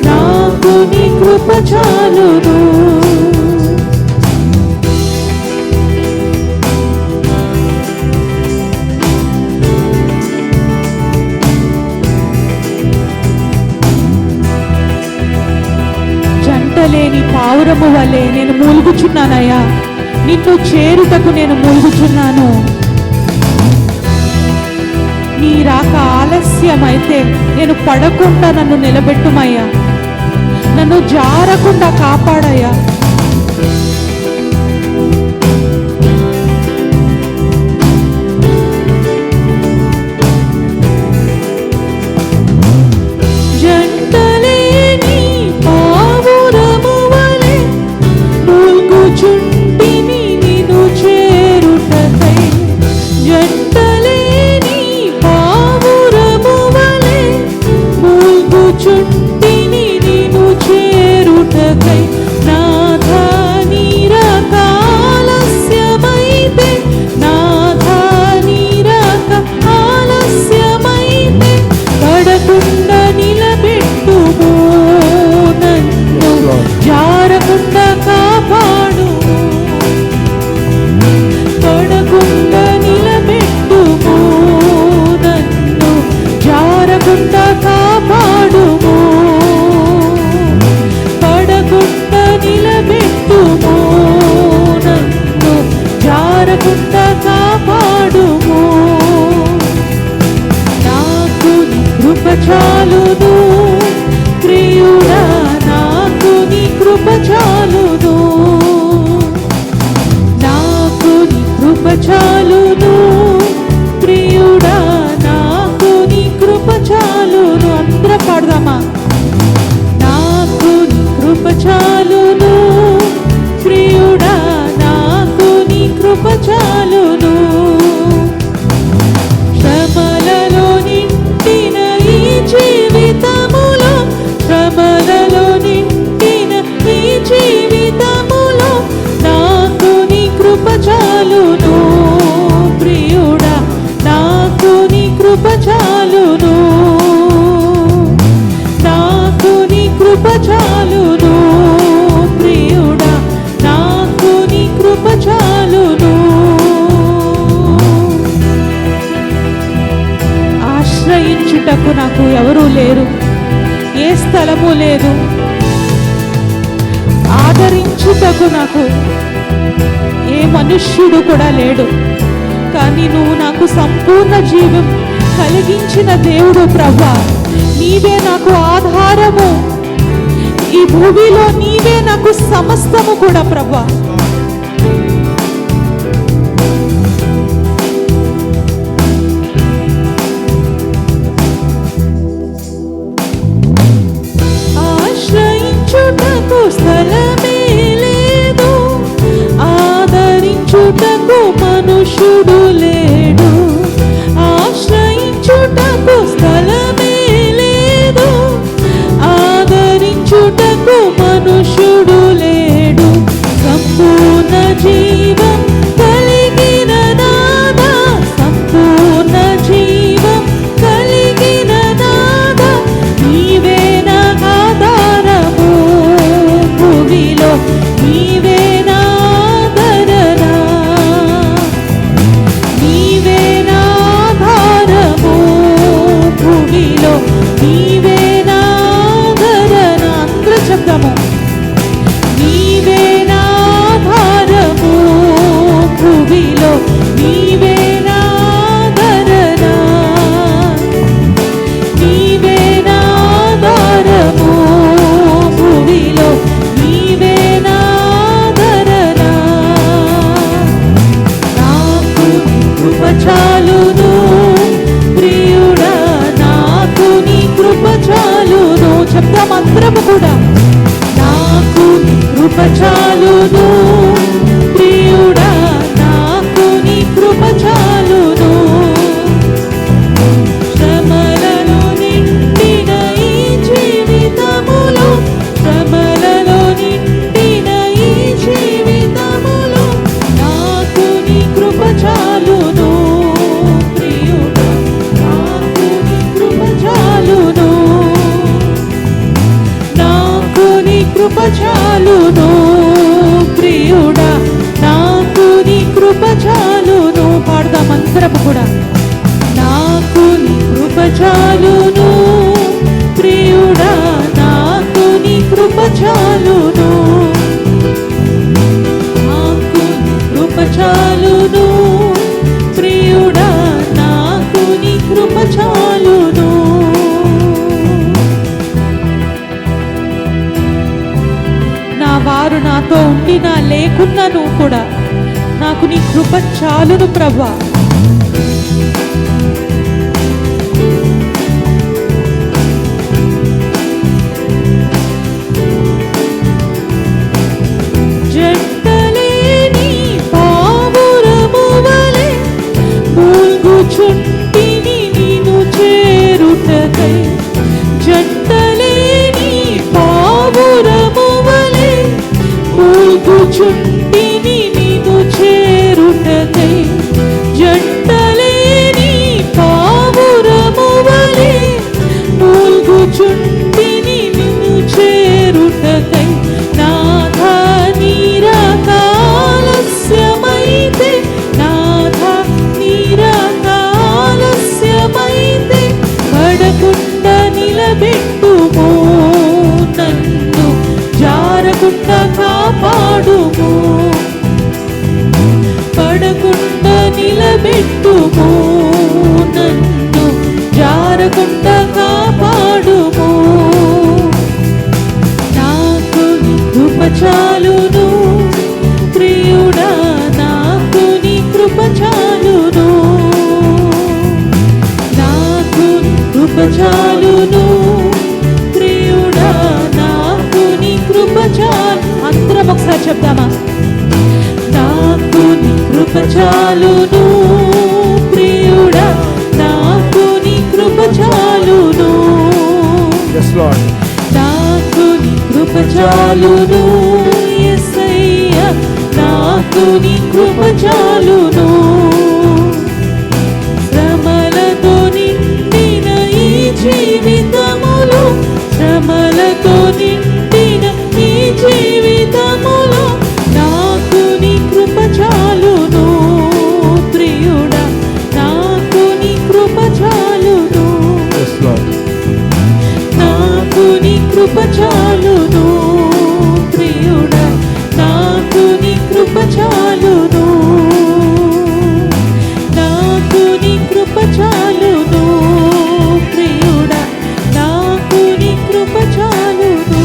నాకు నీ కృప చాలును. జంటలేని పావురము వలె నేను మూలుగుచున్నానయ్యా, నిన్ను చేరుటకు నేను మూలుగుచున్నాను. నీ రాక ఆలస్యమైతే నేను పడకుండా నన్ను నిలబెట్టుమయ్యా, నన్ను జారకుండా కాపాడయ్యా. జంటలేని పావురము వలె మూలుగుచుంటిని నిన్ను చేరుటకై. జంటలేని పావురము వలె మూలుగుచుంటిని నిన్ను చేరుటకై. నాథా నీ రాక ఆలస్యమైతే, నాథా నీ రాక ఆలస్యమైతే పడకుండా నిలబెట్టుము, నన్ను జారకుండా కాపాడు. పడకుండా నిలబెట్టుము, నన్ను జారకుండా కాపాడుము. పడకుండా నిలబెట్టుము, నన్ను జారకుండా కాపాడుము. నాకు నీ కృప చాలును ప్రియుడా, నాకు నీ కృప చాలును. నాకు నీ కృప చాలును ప్రియుడా, నాకు నీ కృప చాలును. అందరం పాడదామా? నాకు నీ కృప చాలును ప్రియుడా, నాకు నీ కృప చాలును. శ్రమలలో నిండిన ఈ జీవితములో, శ్రమలలో నిండిన ఈ జీవితములో నాకు నీ కృప చాలును ప్రియుడా, నాకు నీ కృప చాలును. నాకు నీ కృప చాలును ప్రియుడా, నాకు నీ కృప చాలును. ఆశ్రయించుటకు నాకు ఎవరూ లేరు, ఏ స్థలము లేదు. ఆదరించుటకు నాకు ఏ మనుష్యుడు కూడా లేడు. కానీ నువ్వు నాకు సంపూర్ణ జీవం కలిగించిన దేవుడు ప్రభువా, నీవే నాకు ఆధారము. ఈ భూమిలో నీవే నాకు సమస్తము కూడా ప్రభువా. ఆశ్రయించుటకు స్థలమే లేదు, ఆదరించుటకు మనుషుడు లేడు. ఆశ్రయించుటకు స్థలమే లేదు, ఆదరించుటకు మనుషుడు లేడు. సంపూర్ణ జీవం కలిగిన నాదా, సంపూర్ణ జీవం కలిగిన నాదా, నీవే నా ఆధారము భూమిలో, నీవే నా ఆదరణ. కృప చాలును ప్రియుడా, నాకు నీ కృప చాలును. చెప్తాం అందరము కూడా. నాకు నీ కృప చాలును ప్రియుడా, నాకు నీ కృప చాలును. శ్రమలలో నిండిన ఈ జీవితములో, శ్రమలలో నిండిన ఈ జీవితములో నాకు నీ కృప చాలును ప్రియుడా, నాకు నీ కృప చాలును. నాకు నీ కృప చాలును ప్రియుడా, నాకు నీ కృప చాలును. పాడదాం అందరము కూడా. నాకు నీ కృప చాలును ప్రియుడా, నాకు నీ కృప చాలును. నాకు నీ కృప చాలును ప్రియుడా, నాకు నీ కృప చాలును. నా వారు నాతో ఉండినా లేకున్నాను కూడా నాకు నీ కృప చాలును ప్రభువా. జంటలేని పావురము వలె మూల్గుచుంటిని నిన్ను చేరుటకై. జంటలేని పావురము వలె మూల్గుచుంటిని నిన్ను చేరుటకై. జంటలేని పావురము వలె మూల్గుచుంటిని నిన్ను చేరుటకై. నాథా నీరాకాలస్యమైతే, నాథా నీరాకాలస్యమైతే పడకుండా నిలబెట్టుము నన్ను, జారకుండా కాపాడుము. పడకుండా నిలబెట్టుము నన్ను, జారకుండా కాపాడుము. నాకు నీ కృప చాలును ప్రియుడా, నాకు నీ కృప చాలును. నాకు నీ కృప చాలును ప్రియుడా, నాకు నీ కృప చాలు. అందరం ఒకసారి చెప్దామా. నాకు నీ కృప చాలును ప్రియుడా, నాకు నీ కృప చాలును. Yes, Lord. నాకు నీ కృప చాలును యేసయ్యా, నాకు నీ కృప చాలును. శ్రమలతో నిండిన ఈ జీవితములో, శ్రమలతో నిండిన ఈ జీవితములో నాకు నీ కృప చాలును ప్రియుడా, నాకు నీ కృప చాలును. Yes, Lord. నాకు నీ కృప చాలును ప్రియుడా, నాకు నీ కృప చాలును. నాకు నీ కృప చాలును ప్రియుడా, నాకు నీ కృప చాలును.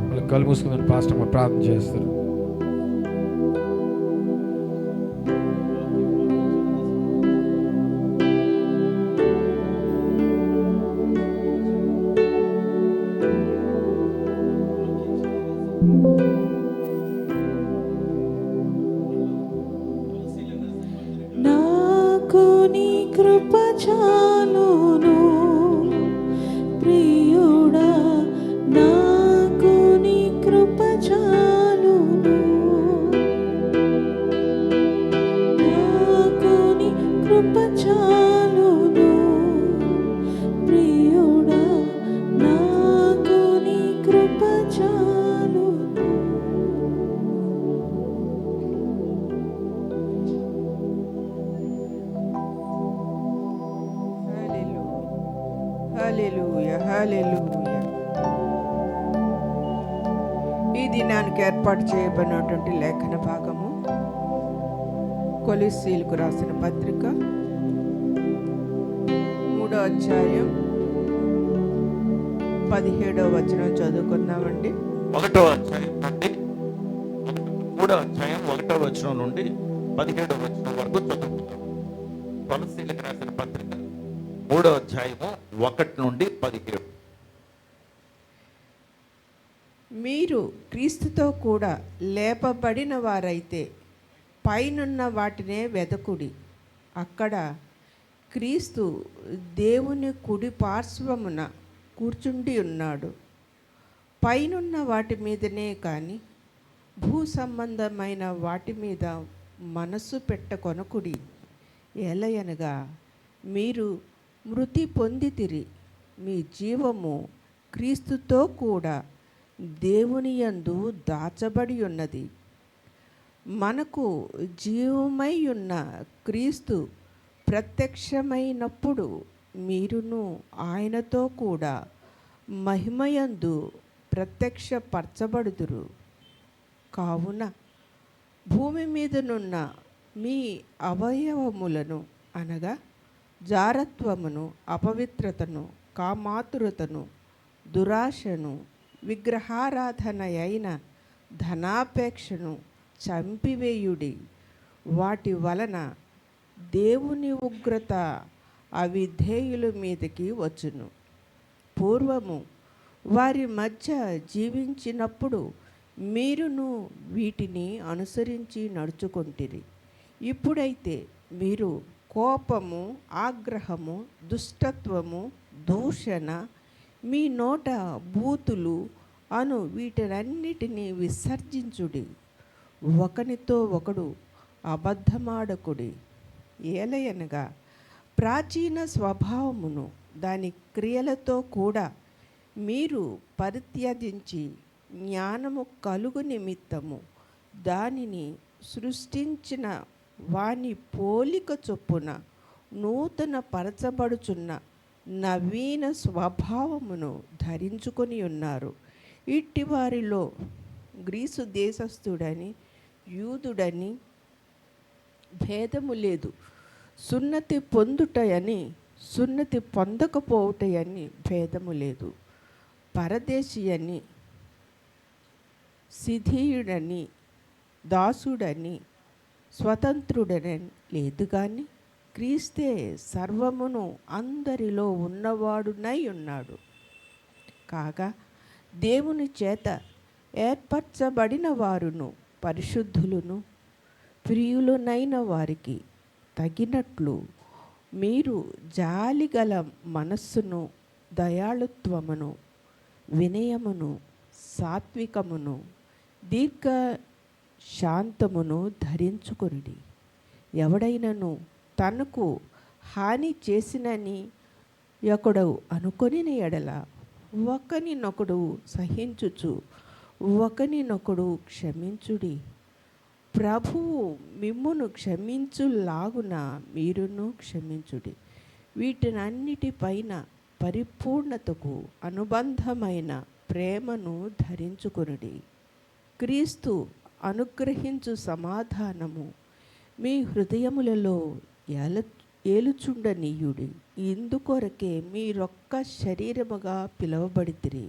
వాళ్ళకి కళ్ళు మూసుకుని పాస్టర్ అమ్మ ప్రార్థన చేస్తారు. నాకు నీ కృప చాలును ప్రియుడా, నాకు నీ కృప చాలును. నాకు నీ కృప చాలును ప్రియుడా, నాకు నీ కృప చాలును. హల్లెలూయా, హల్లెలూయా. ఈ దినానికి ఏర్పాటు చేయబడినటువంటి లేఖన భాగము కొలస్సీయులకు రాసిన పత్రిక 3వ అధ్యాయం 17వ వచనం చదువుకుందామండి. 1వ అధ్యాయం నుండి 3వ అధ్యాయం 1వ వచనం నుండి 17వ వచనం వరకు చదువుకుందాం. కొలస్సీలకు రాసిన పత్రిక 3వ అధ్యాయము 1 నుండి 17. మీరు క్రీస్తుతో కూడా లేపబడిన వారైతే పైనున్న వాటినే వెదకుడి. అక్కడ క్రీస్తు దేవుని కుడి పార్శ్వమున కూర్చుండి ఉన్నాడు. పైనున్న వాటి మీదనే కానీ భూ సంబంధమైన వాటి మీద మనస్సు పెట్టకొనకుడి. ఏలయనగా మీరు మృతి పొందితిరి, మీ జీవము క్రీస్తుతో కూడా దేవుని యందు దాచబడి ఉన్నది. మనకు జీవమై ఉన్న క్రీస్తు ప్రత్యక్షమైనప్పుడు మీరును ఆయనతో కూడా మహిమయందు ప్రత్యక్షపరచబడుదురు. కావున భూమి మీదనున్న మీ అవయవములను అనగా జారత్వమును, అపవిత్రతను, కామాతురతను, దురాశను, విగ్రహారాధన అయిన ధనాపేక్షను చంపివేయుడి. వాటి వలన దేవుని ఉగ్రత అవిధేయుల మీదకి వచ్చును. పూర్వము వారి మధ్య జీవించినప్పుడు మీరును వీటిని అనుసరించి నడుచుకొంటిరి. ఇప్పుడైతే మీరు కోపము, ఆగ్రహము, దుష్టత్వము, దూషణ, మీ నోట బూతులు అను వీటన్నిటిని విసర్జించుడి. ఒకనితో ఒకడు అబద్ధమాడకుడి. ఏలయనగా ప్రాచీన స్వభావమును దాని క్రియలతో కూడా మీరు పరిత్యజించి జ్ఞానము కలుగు నిమిత్తము దానిని సృష్టించిన వాని పోలిక చొప్పున నూతన పరచబడుచున్న నవీన స్వభావమును ధరించుకొని ఉన్నారు. ఇట్టి వారిలో గ్రీసు దేశస్థుడని యూదుడని భేదము లేదు, సున్నతి పొందుటయని సున్నతి పొందకపోవుటయని భేదము లేదు, పరదేశీయని సిధీయుడని దాసుడని స్వతంత్రుడని లేదు, కానీ క్రీస్తే సర్వమును అందరిలో ఉన్నవాడునై ఉన్నాడు. కాగా దేవుని చేత ఏర్పరచబడిన వారును పరిశుద్ధులను ప్రియులునైన వారికి తగినట్లు మీరు జాలిగల మనస్సును, దయాళుత్వమును, వినయమును, సాత్వికమును, దీర్ఘ శాంతమును ధరించుకొనుడి. ఎవడైనను తనకు హాని చేసినని ఒకడు అనుకొనిన ఎడల ఒకనినొకడు సహించుచు ఒకనినొకడు క్షమించుడి. ప్రభువు మిమ్మును క్షమించులాగున మీరును క్షమించుడి. వీటినన్నిటిపైన పరిపూర్ణతకు అనుబంధమైన ప్రేమను ధరించుకొనుడి. క్రీస్తు అనుగ్రహించు సమాధానము మీ హృదయములలో ఏలుచుండనీయుడి. ఇందుకొరకే మీరొక్క శరీరముగా పిలువబడితిరి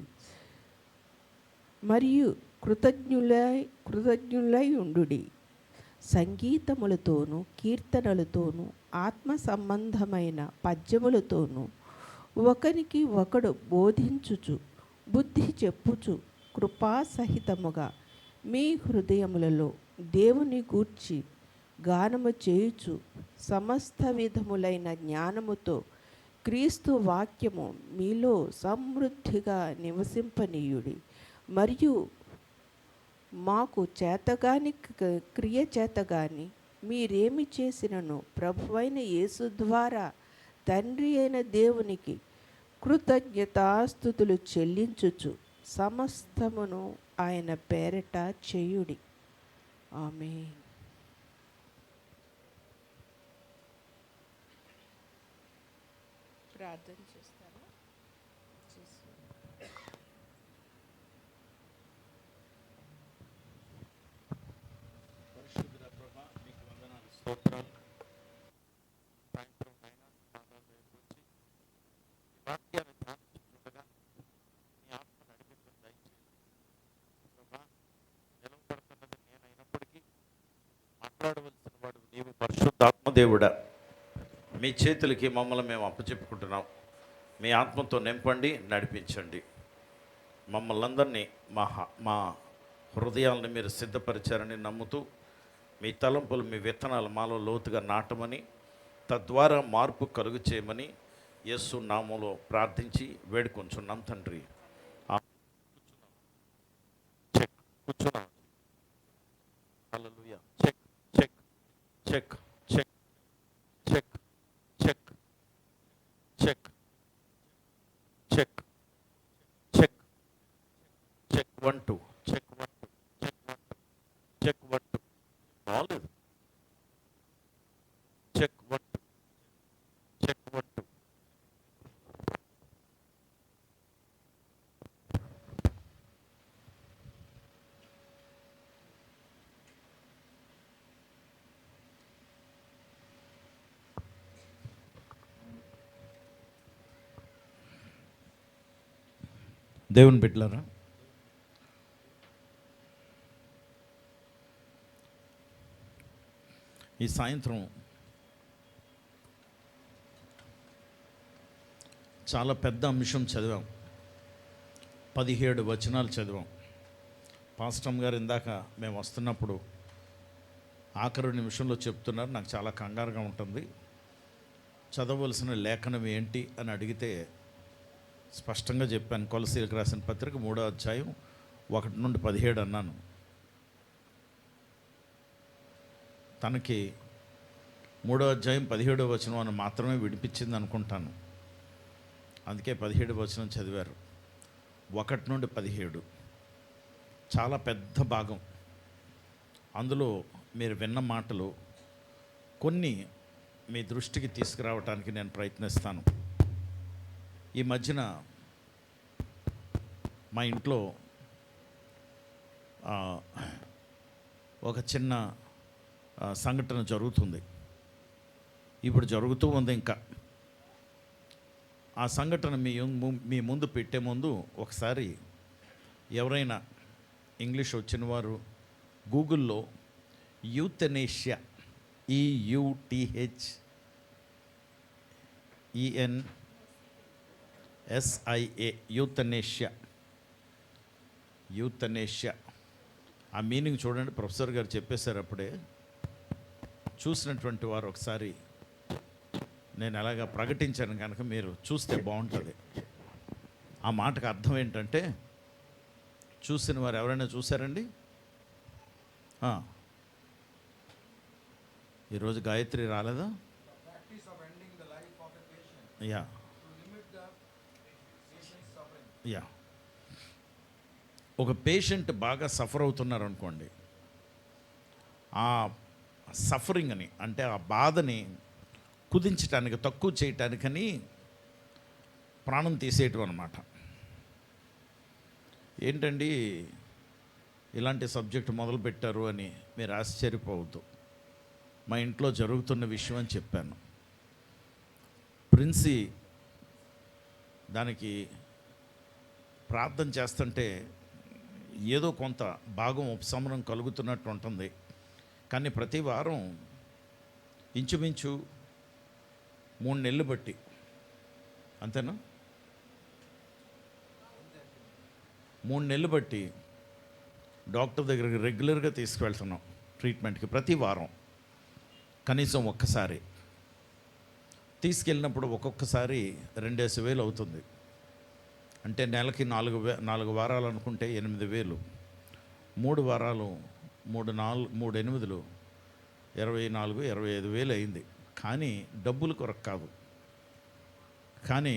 మరియు కృతజ్ఞులై ఉండుడి. సంగీతములతోనూ కీర్తనలతోనూ ఆత్మ సంబంధమైన పద్యములతోనూ ఒకనికి ఒకడు బోధించుచు బుద్ధి చెప్పుచు కృపాసహితముగా మీ హృదయములలో దేవుని గూర్చి గానము చేయుచు సమస్త విధములైన జ్ఞానముతో క్రీస్తు వాక్యము మీలో సమృద్ధిగా నివసింపనీయుడి. మరియు మాకు చేతగాని క్రియ చేతగాని మీరేమి చేసినను ప్రభువైన యేసు ద్వారా తండ్రి అయిన దేవునికి కృతజ్ఞతాస్తుతులు చెల్లించుచు సమస్తమును ఆయన పేరట చేయుడి. ఆమేన్. ప్రార్థన చేస్తారా? పరిశుద్ధుల ప్రభా, మీకు వందనాలు, స్తోత్రాలు. సాయంత్రం అయినా పాదాలు వేయించి ఈ వాక్యాన్ని ధ్యానించుకుండగా పరిశుద్ధాత్మ దేవుడా, మీ చేతులకి మమ్మల్ని మేము అప్పచెప్పుకుంటున్నాం. మీ ఆత్మతో నింపండి, నడిపించండి. మమ్మల్ని అందరినీ మా హృదయాలను మీరు సిద్ధపరిచారని నమ్ముతూ, మీ తలంపులు, మీ విత్తనాలు మాలో లోతుగా నాటమని, తద్వారా మార్పు కలుగు చేయమని యేసు నామములో ప్రార్థించి వేడుకొంచున్నాం తండ్రి. చెక్ కూర్చున్నాం. Hallelujah. Check check check check check check check check check check 1 2 check 1 2 check 1 2 check 1 2 బాలేదు. Check 1 2 check 1 2. దేవుని బిడ్డలారా, ఈ సాయంత్రం చాలా పెద్ద అంశం చదివాం. 17 వచనాలు చదివాం. పాస్టమ్ గారు ఇందాక మేము వస్తున్నప్పుడు ఆఖరి నిమిషంలో చెప్తున్నారు. నాకు చాలా కంగారుగా ఉంటుంది. చదవలసిన లేఖనం ఏంటి అని అడిగితే స్పష్టంగా చెప్పాను. కొలసీలకు రాసిన పత్రిక 3వ అధ్యాయం 1 నుండి 17 అన్నాను. తనకి 3వ అధ్యాయం 17వ వచనం అని మాత్రమే విడిపించింది అనుకుంటాను. అందుకే 17వ వచనం చదివారు. 1 నుండి 17 చాలా పెద్ద భాగం. అందులో మీరు విన్న మాటలు కొన్ని మీ దృష్టికి తీసుకురావడానికి నేను ప్రయత్నిస్తాను. ఈ మధ్యన మా ఇంట్లో ఒక చిన్న సంఘటన జరుగుతుంది. ఇప్పుడు జరుగుతూ ఉంది. ఇంకా ఆ సంఘటన మీ ముందు పెట్టే ముందు ఒకసారి ఎవరైనా ఇంగ్లీష్ వచ్చిన వారు గూగుల్లో యూథనేషియా, EUTHENSIA యూథనేషియా ఆ మీనింగ్ చూడండి. ప్రొఫెసర్ గారు చెప్పేశారు అప్పుడే. చూసినటువంటి వారు ఒకసారి నేను అలాగా ప్రకటించాను కనుక మీరు చూస్తే బాగుంటుంది. ఆ మాటకు అర్థం ఏంటంటే, చూసిన వారు ఎవరైనా చూసారండి? ఈరోజు గాయత్రి రాలేదా? యా యా ఒక పేషెంట్ బాగా సఫర్ అవుతున్నారు అనుకోండి. ఆ సఫరింగ్ అని అంటే ఆ బాధని కుదించటానికి, తక్కువ చేయటానికని ప్రాణం తీసేయటం అన్నమాట. ఏంటండి ఇలాంటి సబ్జెక్ట్ మొదలుపెట్టారు అని మీరు ఆశ్చర్యపోవద్దు. మా ఇంట్లో జరుగుతున్న విషయం అని చెప్పాను. ప్రిన్సీ దానికి ప్రార్థన చేస్తుంటే ఏదో కొంత భాగం ఉపశమనం కలుగుతున్నట్టు ఉంటుంది. కానీ ప్రతి వారం ఇంచుమించు 3 నెలలు బట్టి, అంతేనా, 3 నెలలు బట్టి డాక్టర్ దగ్గరికి రెగ్యులర్గా తీసుకువెళ్తున్నాం ట్రీట్మెంట్కి. ప్రతి వారం కనీసం ఒక్కసారి తీసుకెళ్ళినప్పుడు ఒక్కొక్కసారి 2,000 అవుతుంది. అంటే నెలకి 4 వారాలు అనుకుంటే 8,000, 3 వారాలు 3 8 24,000-25,000 అయింది. కానీ డబ్బుల కొరకు కాదు, కానీ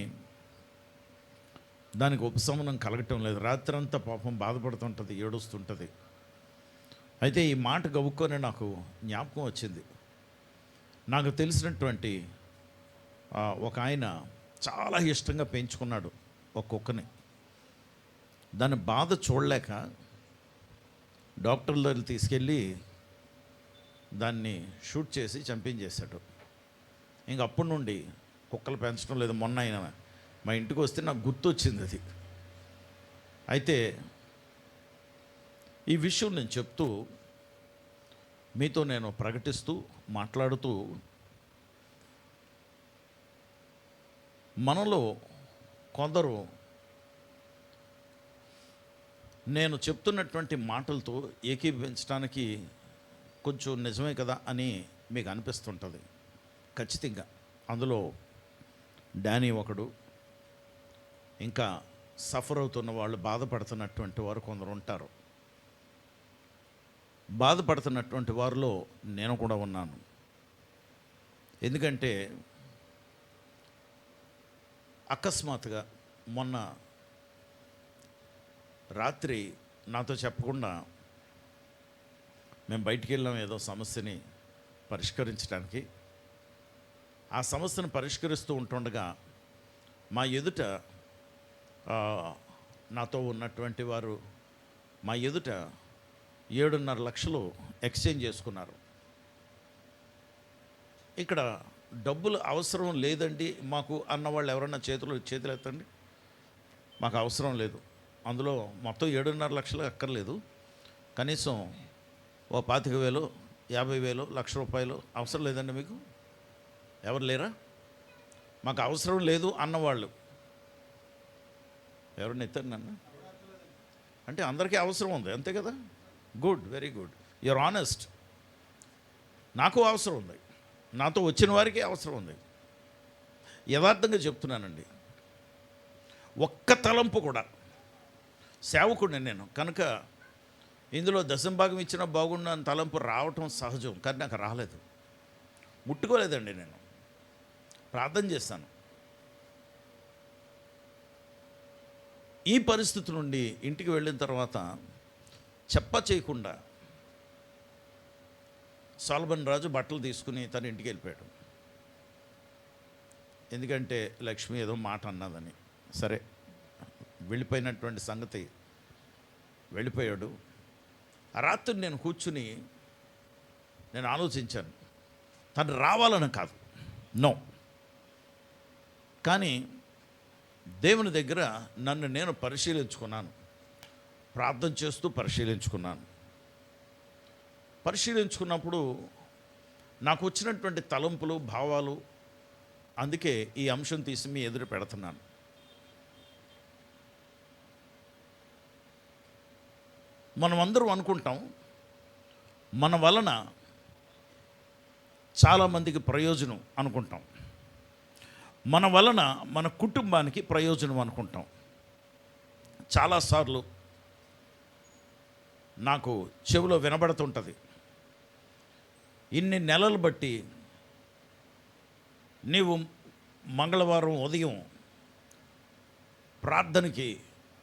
దానికి ఉపశమనం కలగటం లేదు. రాత్రంతా పాపం బాధపడుతుంటుంది, ఏడుస్తుంటుంది. అయితే ఈ మాట గవ్వుకొని నాకు జ్ఞాపకం వచ్చింది. నాకు తెలిసినటువంటి ఒక ఆయన చాలా ఇష్టంగా పెంచుకున్నాడు ఒక కుక్కని. దాని బాధ చూడలేక డాక్టర్ దగ్గర తీసుకెళ్ళి దాన్ని షూట్ చేసి చంపించేశాడు. ఇంక అప్పటి నుండి కుక్కలు పెంచడం లేదు. మొన్న ఆయన మా ఇంటికి వస్తే నాకు గుర్తొచ్చింది అది. అయితే ఈ విషయం నేను చెప్తూ మీతో నేను ప్రకటిస్తూ మాట్లాడుతూ మనలో కొందరు నేను చెప్తున్నటువంటి మాటలతో ఏకీభవించడానికి కొంచెం నిజమే కదా అని మీకు అనిపిస్తుంటుంది. ఖచ్చితంగా అందులో డానీ ఒకడు, ఇంకా సఫర్ అవుతున్న వాళ్ళు, బాధపడుతున్నటువంటి వారు కొందరు ఉంటారు. బాధపడుతున్నటువంటి వారిలో నేను కూడా ఉన్నాను. ఎందుకంటే అకస్మాత్తుగా మొన్న రాత్రి నాతో చెప్పకుండా మేము బయటికి వెళ్ళాం ఏదో సమస్యని పరిష్కరించడానికి. ఆ సమస్యను పరిష్కరిస్తూ ఉంటుండగా మా ఎదుట నాతో ఉన్నటువంటి వారు మా ఎదుట 7.5 లక్షలు ఎక్స్చేంజ్ చేసుకున్నారు. ఇక్కడ డబ్బులు అవసరం లేదండి మాకు అన్నవాళ్ళు ఎవరన్నా చేతులు ఎత్తండి. మాకు అవసరం లేదు. అందులో మొత్తం 7.5 లక్షలు అక్కర్లేదు, కనీసం ఓ 25,000, 50,000, ₹1,00,000 అవసరం లేదండి మీకు? ఎవరు లేరా? మాకు అవసరం లేదు అన్నవాళ్ళు ఎవరిని ఎత్తారు నన్ను? అంటే అందరికీ అవసరం ఉంది, అంతే కదా? Good, very good, you are honest. నాకు అవసరం ఉంది, నాతో వచ్చిన వారికి అవసరం ఉంది. యథార్థంగా చెప్తున్నానండి. ఒక్క తలంపు కూడా, సేవకుడిని నేను కనుక ఇందులో దశంభాగం ఇచ్చిన బాగుండు అని తలంపు రావటం సహజం, కానీ నాకు రాలేదు, ముట్టుకోలేదండి. నేను ప్రార్థన చేస్తాను. ఈ పరిస్థితి నుండి ఇంటికి వెళ్ళిన తర్వాత చేయకుండా సాల్మన్ రాజు బట్టలు తీసుకుని తన ఇంటికి వెళ్ళిపోయాడు. ఎందుకంటే లక్ష్మి ఏదో మాట అన్నదని. సరే, వెళ్ళిపోయినటువంటి సంగతి వెళ్ళిపోయాడు. ఆ రాత్రి నేను కూర్చుని నేను ఆలోచించాను, తను రావాలని కాదు, నో, కానీ దేవుని దగ్గర నన్ను నేను పరిశీలించుకున్నాను. ప్రార్థన చేస్తూ పరిశీలించుకున్నప్పుడు నాకు వచ్చినటువంటి తలంపులు, భావాలు, అందుకే ఈ అంశం తీసి మీ ఎదురు పెడుతున్నాను. మనం అందరం అనుకుంటాం మన వలన చాలామందికి ప్రయోజనం అనుకుంటాం, మన వలన మన కుటుంబానికి ప్రయోజనం అనుకుంటాం. చాలాసార్లు నాకు చెవిలో వినబడుతుంటుంది, ఇన్ని నెలలు బట్టి నీవు మంగళవారం ఉదయం ప్రార్థనకి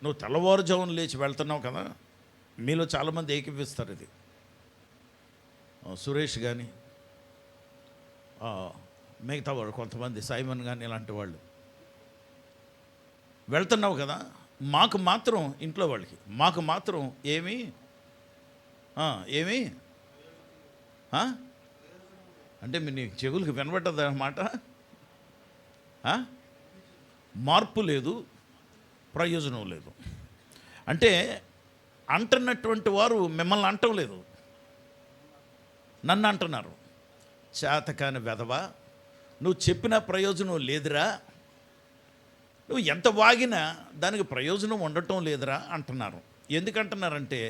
నువ్వు తెల్లవారుజామున లేచి వెళ్తున్నావు కదా. మీలో చాలామంది ఏకీపిస్తారు ఇది. సురేష్ కానీ మిగతా వాళ్ళు కొంతమంది, సైమన్ కానీ, ఇలాంటి వాళ్ళు వెళ్తున్నావు కదా. మాకు మాత్రం, ఇంట్లో వాళ్ళకి మాకు మాత్రం ఏమి అంటే మీ చెవులకు వినబడ్డది అన్నమాట. మార్పు లేదు, ప్రయోజనం లేదు. అంటే అంటున్నటువంటి వారు మిమ్మల్ని అంటం లేదు, నన్ను అంటున్నారు. చేతకాని వెధవా, నువ్వు చెప్పిన ప్రయోజనం లేదురా, నువ్వు ఎంత వాగినా దానికి ప్రయోజనం ఉండటం లేదురా అంటున్నారు. ఎందుకంటున్నారంటే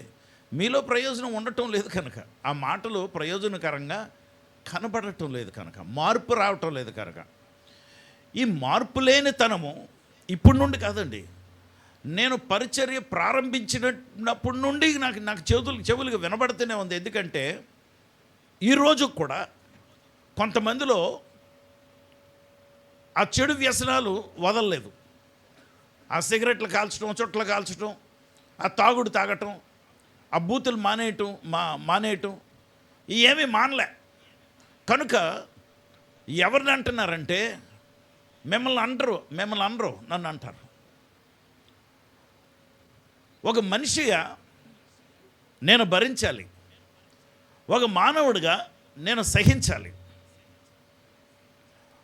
మీలో ప్రయోజనం ఉండటం లేదు కనుక, ఆ మాటలు ప్రయోజనకరంగా కనబడటం లేదు కనుక, మార్పు రావటం లేదు కనుక. ఈ మార్పు లేని తనము ఇప్పటి నుండి కాదండి, నేను పరిచర్య ప్రారంభించినప్పటి నుండి నాకు చెవులకు వినబడుతూనే ఉంది. ఎందుకంటే ఈరోజు కూడా కొంతమందిలో ఆ చెడు వ్యసనాలు వదలలేదు. ఆ సిగరెట్లు కాల్చడం, చుట్టలు కాల్చడం, ఆ తాగుడు తాగటం, ఆ బూతులు మానేయటం ఏమీ మానలే. కనుక ఎవరిని అంటున్నారంటే మిమ్మల్ని అనరు, నన్ను అంటారు. ఒక మనిషిగా నేను భరించాలి, ఒక మానవుడిగా నేను సహించాలి.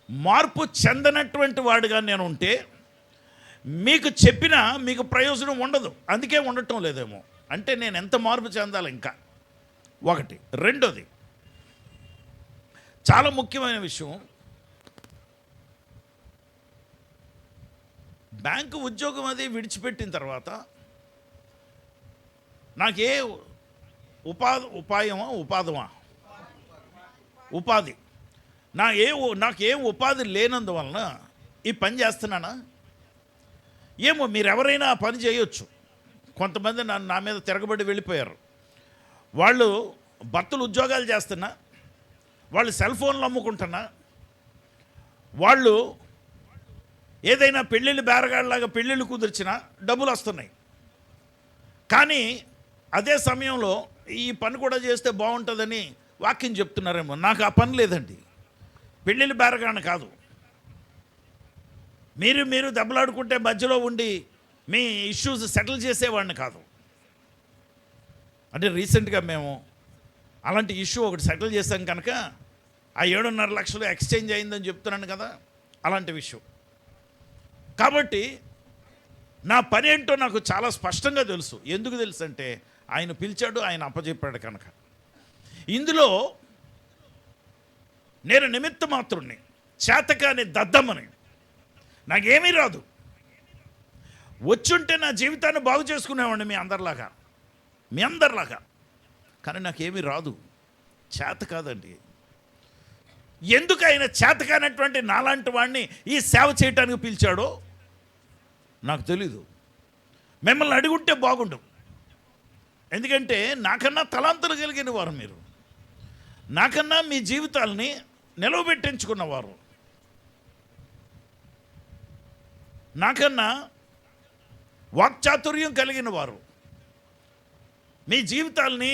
మార్పు చెందనటువంటి వాడిగా నేను ఉంటే మీకు చెప్పినా మీకు ప్రయోజనం ఉండదు, అందుకే ఉండటం లేదేమో. అంటే నేను ఎంత మార్పు చెందాలి ఇంకా, ఒకటి. రెండోది, చాలా ముఖ్యమైన విషయం. బ్యాంకు ఉద్యోగం అది విడిచిపెట్టిన తర్వాత నాకే ఉపాధి నాకేం ఉపాధి లేనందువలన ఈ పని చేస్తున్నానా ఏమో. మీరు ఎవరైనా ఆ పని చేయొచ్చు. కొంతమంది నా మీద తిరగబడి వెళ్ళిపోయారు. వాళ్ళు భర్తలు ఉద్యోగాలు చేస్తున్నా, వాళ్ళు సెల్ ఫోన్లు అమ్ముకుంటున్నా, వాళ్ళు ఏదైనా పెళ్ళిళ్ళు బేరగాళ్ళలాగా పెళ్ళిళ్ళు కుదిర్చినా డబ్బులు వస్తున్నాయి. కానీ అదే సమయంలో ఈ పని కూడా చేస్తే బాగుంటుందని వాక్యం చెప్తున్నారేమో. నాకు ఆ పని లేదండి. పెళ్ళిళ్ళు బేరగాడిని కాదు. మీరు దెబ్బలాడుకుంటే మధ్యలో ఉండి మీ ఇష్యూస్ సెటిల్ చేసేవాడిని కాదు. అంటే రీసెంట్గా మేము అలాంటి ఇష్యూ ఒకటి సెటిల్ చేశాం కనుక ఆ 7.5 లక్షలు ఎక్స్చేంజ్ అయిందని చెప్తున్నాను కదా, అలాంటి విషయం. కాబట్టి నా పని ఏంటో నాకు చాలా స్పష్టంగా తెలుసు. ఎందుకు తెలుసు అంటే ఆయన పిలిచాడు, ఆయన అప్పచెప్పాడు కనుక. ఇందులో నేను నిమిత్త మాత్రుణ్ణి, చేతకాని దద్దమ్మని. నాకేమీ రాదు. వచ్చుంటే నా జీవితాన్ని బాగు చేసుకునేవాడిని మీ అందరిలాగా. కానీ నాకేమీ రాదు, చేత కాదండి. ఎందుకు ఆయన చేతకానటువంటి నాలాంటి వాడిని ఈ సేవ చేయటానికి పిలిచాడో నాకు తెలీదు. మిమ్మల్ని అడుగుంటే బాగుండు. ఎందుకంటే నాకన్నా తలాంతులు కలిగిన వారు మీరు, నాకన్నా మీ జీవితాలని నిలవబెట్టించుకున్నవారు, నాకన్నా వాక్చాతుర్యం కలిగిన వారు, మీ జీవితాలని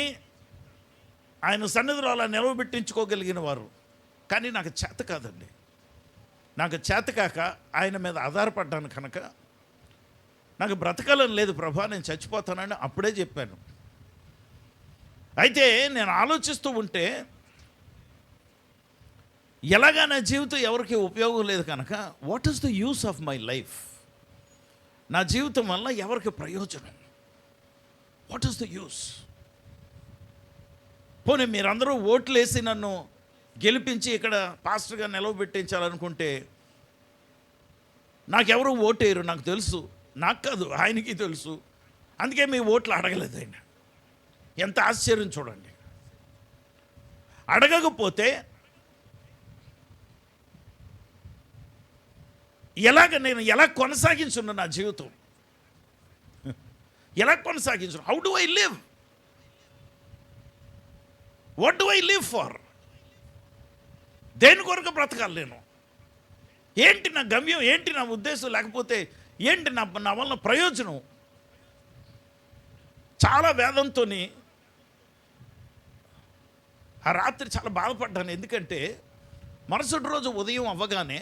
ఆయన సన్నిధిలో అలా నిలవబెట్టించుకోగలిగిన వారు. కానీ నాకు చేత కాదండి. నాకు చేత కాక ఆయన మీద ఆధారపడ్డాను కనుక నాకు బ్రతకాలని లేదు ప్రభా, నేను చచ్చిపోతానని అప్పుడే చెప్పాను. అయితే నేను ఆలోచిస్తూ ఉంటే ఎలాగా నా జీవితం ఎవరికి ఉపయోగం లేదు కనుక what is the use of my life? నా జీవితం వల్ల ఎవరికి ప్రయోజనం? What is the use? పోనీ మీరందరూ ఓట్లు వేసి నన్ను గెలిపించి ఇక్కడ పాస్టర్గా నిలవబెట్టించాలనుకుంటే నాకెవరు ఓటేయరు, నాకు తెలుసు. నాకు కాదు, ఆయనకి తెలుసు. అందుకే మీ ఓట్లు అడగలేదు ఆయన. ఎంత ఆశ్చర్యం చూడండి. అడగకపోతే నేను ఎలా కొనసాగించున్నా నా జీవితం? ఎలా కొనసాగించు? How do I live? What do I live for? దేని కొరకు బ్రతకాలి నేను? ఏంటి నా గమ్యం? ఏంటి నా ఉద్దేశం? లేకపోతే ఏంటి నా వల్ల ప్రయోజనం? చాలా వేదంతో ఆ రాత్రి చాలా బాధపడ్డాను. ఎందుకంటే మరుసటి రోజు ఉదయం అవ్వగానే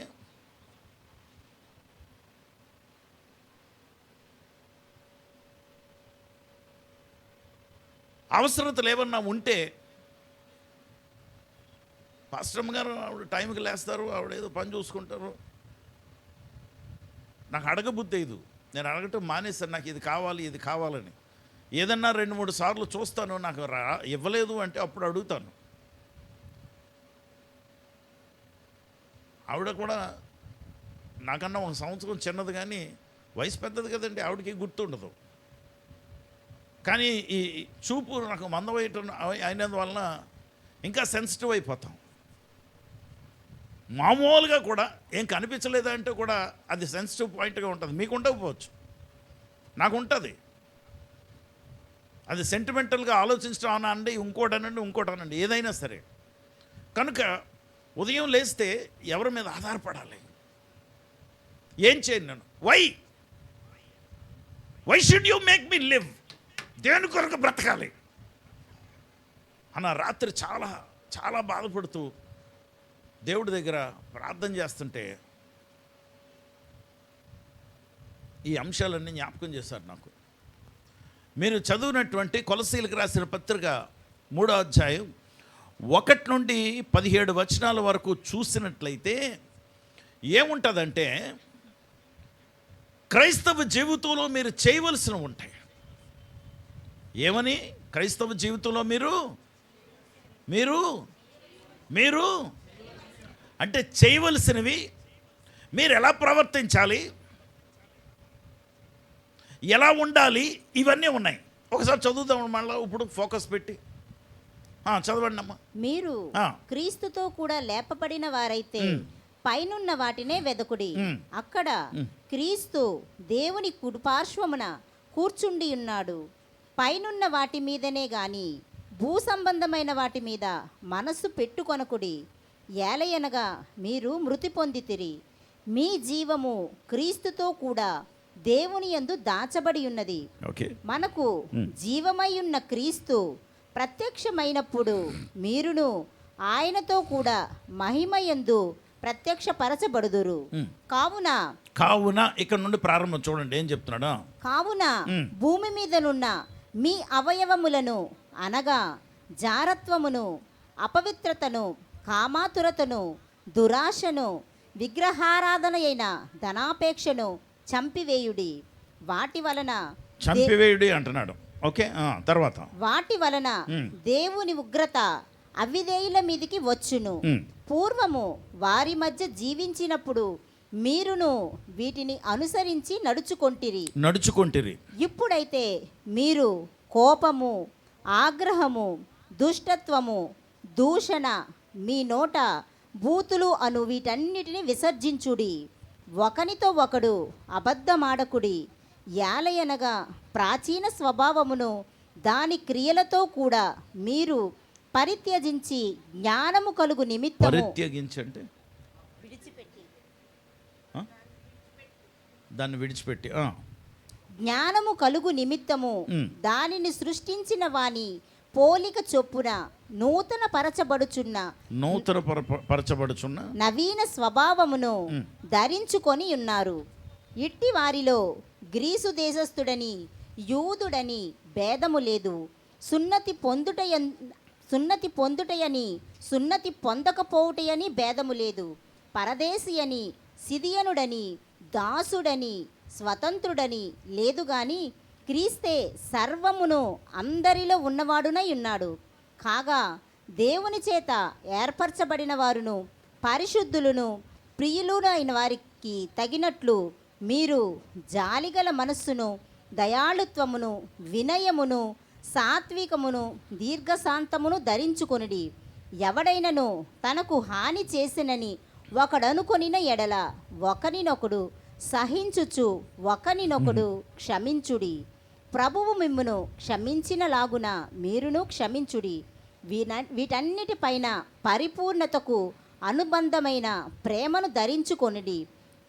అవసరతలు ఏమన్నా ఉంటే పాస్టమ్ గారు ఆవిడ టైంకి లేస్తారు, ఆవిడ ఏదో పని చూసుకుంటారు. నాకు అడగబుద్ధి అయ్యదు. నేను అడగటం మానేస్తాను. నాకు ఇది కావాలని. ఏదన్నా 2-3 సార్లు చూస్తాను, నాకు ఇవ్వలేదు అంటే అప్పుడు అడుగుతాను. ఆవిడ కూడా నాకన్నా 1 సంవత్సరం చిన్నది, కానీ వయసు పెద్దది కదండి, ఆవిడకి గుర్తుండదు. కానీ ఈ చూపు నాకు మందవేయటం అయినందువలన ఇంకా సెన్సిటివ్ అయిపోతాం. మామూలుగా కూడా ఏం కనిపించలేదా అంటే కూడా అది సెన్సిటివ్ పాయింట్గా ఉంటుంది. మీకు ఉండకపోవచ్చు, నాకు ఉంటుంది. అది సెంటిమెంటల్గా ఆలోచించడం అనండి, ఇంకోటనండి, ఏదైనా సరే. కనుక ఉదయం లేస్తే ఎవరి మీద ఆధారపడాలి? ఏం చేయను నేను? Why should you make me live? దేని కొరకు బ్రతకాలి అన్న రాత్రి చాలా చాలా బాధపడుతూ దేవుడి దగ్గర ప్రార్థన చేస్తుంటే ఈ అంశాలన్నీ జ్ఞాపకం చేశారు నాకు. మీరు చదివినటువంటి కొలసీలకు రాసిన పత్రిక 3వ అధ్యాయం 1 నుండి 17 వచనాల వరకు చూసినట్లయితే ఏముంటుందంటే, క్రైస్తవ జీవితంలో మీరు చేయవలసినవి ఉంటాయి. ఏమని? క్రైస్తవ జీవితంలో మీరు అంటే చేయవలసినవి, మీరు ఎలా ప్రవర్తించాలి, ఎలా ఉండాలి, ఇవన్నీ ఉన్నాయి. ఒకసారి చదువుదాం మళ్ళీ ఇప్పుడు ఫోకస్ పెట్టి. చదవండి అమ్మా. మీరు ఆ. క్రీస్తుతో కూడా లేపబడిన వారైతే పైనున్న వాటినే వెదకుడి. అక్కడ క్రీస్తు దేవుని కుడిపార్శ్వమున కూర్చుండి ఉన్నాడు. పైనున్న వాటి మీదనే గాని భూ సంబంధమైన వాటి మీద మనస్సు పెట్టుకొనకుడి. ఏలయనగా మీరు మృతి పొందితిరి, మీ జీవము క్రీస్తుతో కూడా దేవుని యందు దాచబడి ఉన్నది. ఓకే. మనకు జీవమై ఉన్న క్రీస్తు ప్రత్యక్షమైనప్పుడు మీరును ఆయనతో కూడా మహిమయందు ప్రత్యక్షపరచబడుదురు. కావున ఇక్కడ నుండి ప్రారంభం చూడండి ఏం చెప్తున్నాడు. కావున భూమి మీదనున్న మీ అవయవములను అనగా జారత్వమును, అపవిత్రతను, కామాతురతను, దురాశను, విగ్రహారాధన అయిన ధనాపేక్షను చంపివేయుడి. వాటి వలన చంపివేయుడి అంటున్నాడు. ఓకే. తర్వాత వాటి వలన దేవుని ఉగ్రత అవిధేయుల మీదికి వచ్చును. పూర్వము వారి మధ్య జీవించినప్పుడు మీరును వీటిని అనుసరించి నడుచుకొంటిరి. ఇప్పుడైతే మీరు కోపము, ఆగ్రహము, దుష్టత్వము, దూషణ, మీ నోట బూతులు అను వీటన్నిటిని విసర్జించుడి. ఒకనితో ఒకడు అబద్ధమాడకుడి. యాలయనగా ప్రాచీన స్వభావమును దాని క్రియలతో కూడా మీరు పరిత్యజించి జ్ఞానము కలుగు నిమిత్తము పరిత్యజించంటే దాన్ని విడిచిపెట్టి జ్ఞానము కలుగు నిమిత్తము దానిని సృష్టించిన వాని పోలిక చొప్పున నూతన పరచబడుచున్న నవీన స్వభావమును ధరించుకొని ఉన్నారు. ఇట్టి వారిలో గ్రీసు దేశస్థుడని యూదుడని భేదము లేదు. సున్నతి పొందుటయని సున్నతి పొందకపోవుటయని భేదము లేదు. పరదేశి అని, సిదియనుడని, దాసుడని, స్వతంత్రుడని లేదు గాని క్రీస్తే సర్వమును అందరిలో ఉన్నవాడునై ఉన్నాడు. కాగా దేవుని చేత ఏర్పరచబడిన వారును పరిశుద్ధులను ప్రియులును అయిన వారికి తగినట్లు మీరు జాలిగల మనస్సును, దయాళుత్వమును, వినయమును, సాత్వికమును, దీర్ఘశాంతమును ధరించుకొనిడి. ఎవడైనను తనకు హాని చేసినని ఒకడనుకొనిన ఎడల ఒకనినొకడు సహించుచు ఒకనినొకడు క్షమించుడి. ప్రభువు మిమ్మును క్షమించినలాగున మీరును క్షమించుడి. వీటన్నిటిపైన పరిపూర్ణతకు అనుబంధమైన ప్రేమను ధరించుకొనిడి.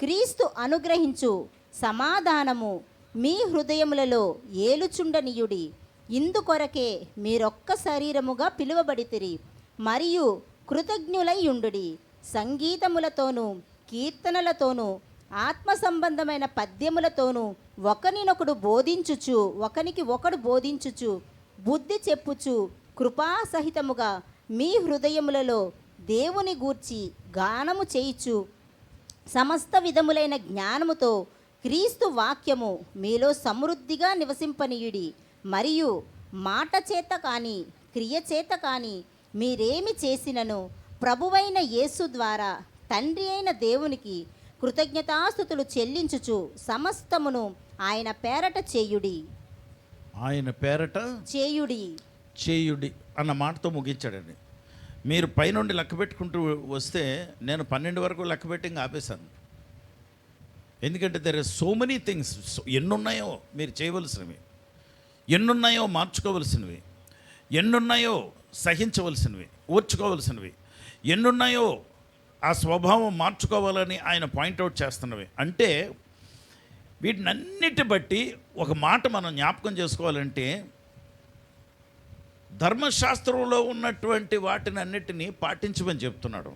క్రీస్తు అనుగ్రహించు సమాధానము మీ హృదయములలో ఏలుచుండనీయుడి. ఇందుకొరకే మీరొక్క శరీరముగా పిలువబడితిరి. మరియు కృతజ్ఞులై ఉండుడి. సంగీతములతోనూ కీర్తనలతోనూ ఆత్మ సంబంధమైన పద్యములతోనూ ఒకనినొకడు బోధించుచు బుద్ధి చెప్పుచు కృపాసహితముగా మీ హృదయములలో దేవుని గూర్చి గానము చేయుచు సమస్త విధములైన జ్ఞానముతో క్రీస్తు వాక్యము మీలో సమృద్ధిగా నివసింపనీయుడి. మరియు మాట చేత కానీ క్రియ చేత కానీ మీరేమి చేసినను ప్రభువైన యేసు ద్వారా తండ్రి అయిన దేవునికి కృతజ్ఞతాస్తుతులు చెల్లించుచు సమస్తమును ఆయన పేరట చేయుడి. ఆయన పేరట చేయుడి అన్న మాటతో ముగించాడండి. మీరు పైనుండి లెక్క పెట్టుకుంటూ వస్తే నేను 12 వరకు లెక్క పెట్టి ఇంకా ఆపేశాను. ఎందుకంటే there are so many things. ఎన్నున్నాయో మీరు చేయవలసినవి, ఎన్నున్నాయో మార్చుకోవలసినవి, ఎన్నున్నాయో సహించవలసినవి, ఓర్చుకోవలసినవి, ఎన్నున్నాయో ఆ స్వభావం మార్చుకోవాలని ఆయన పాయింట్అవుట్ చేస్తున్నవి. అంటే వీటినన్నిటి బట్టి ఒక మాట మనం జ్ఞాపకం చేసుకోవాలంటే ధర్మశాస్త్రంలో ఉన్నటువంటి వాటిని అన్నిటినీ పాటించమని చెప్తున్నాడు.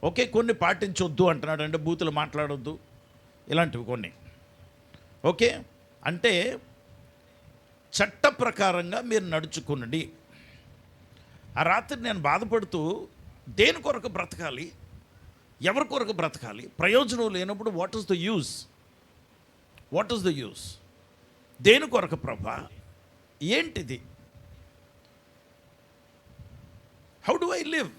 ఓకే, కొన్ని పాటించొద్దు అంటున్నాడు. అంటే బూతులు మాట్లాడొద్దు ఇలాంటివి కొన్ని. ఓకే, అంటే చట్ట ప్రకారంగా మీరు నడుచుకునండి. ఆ రాత్రి నేను బాధపడుతూ దేని కొరకు బ్రతకాలి, ఎవరి కొరకు బ్రతకాలి, ప్రయోజనం లేనప్పుడు వాట్ ఈస్ ద యూస్, దేని కొరకు ప్రభా, ఏంటిది, హౌ డు ఐ లివ్,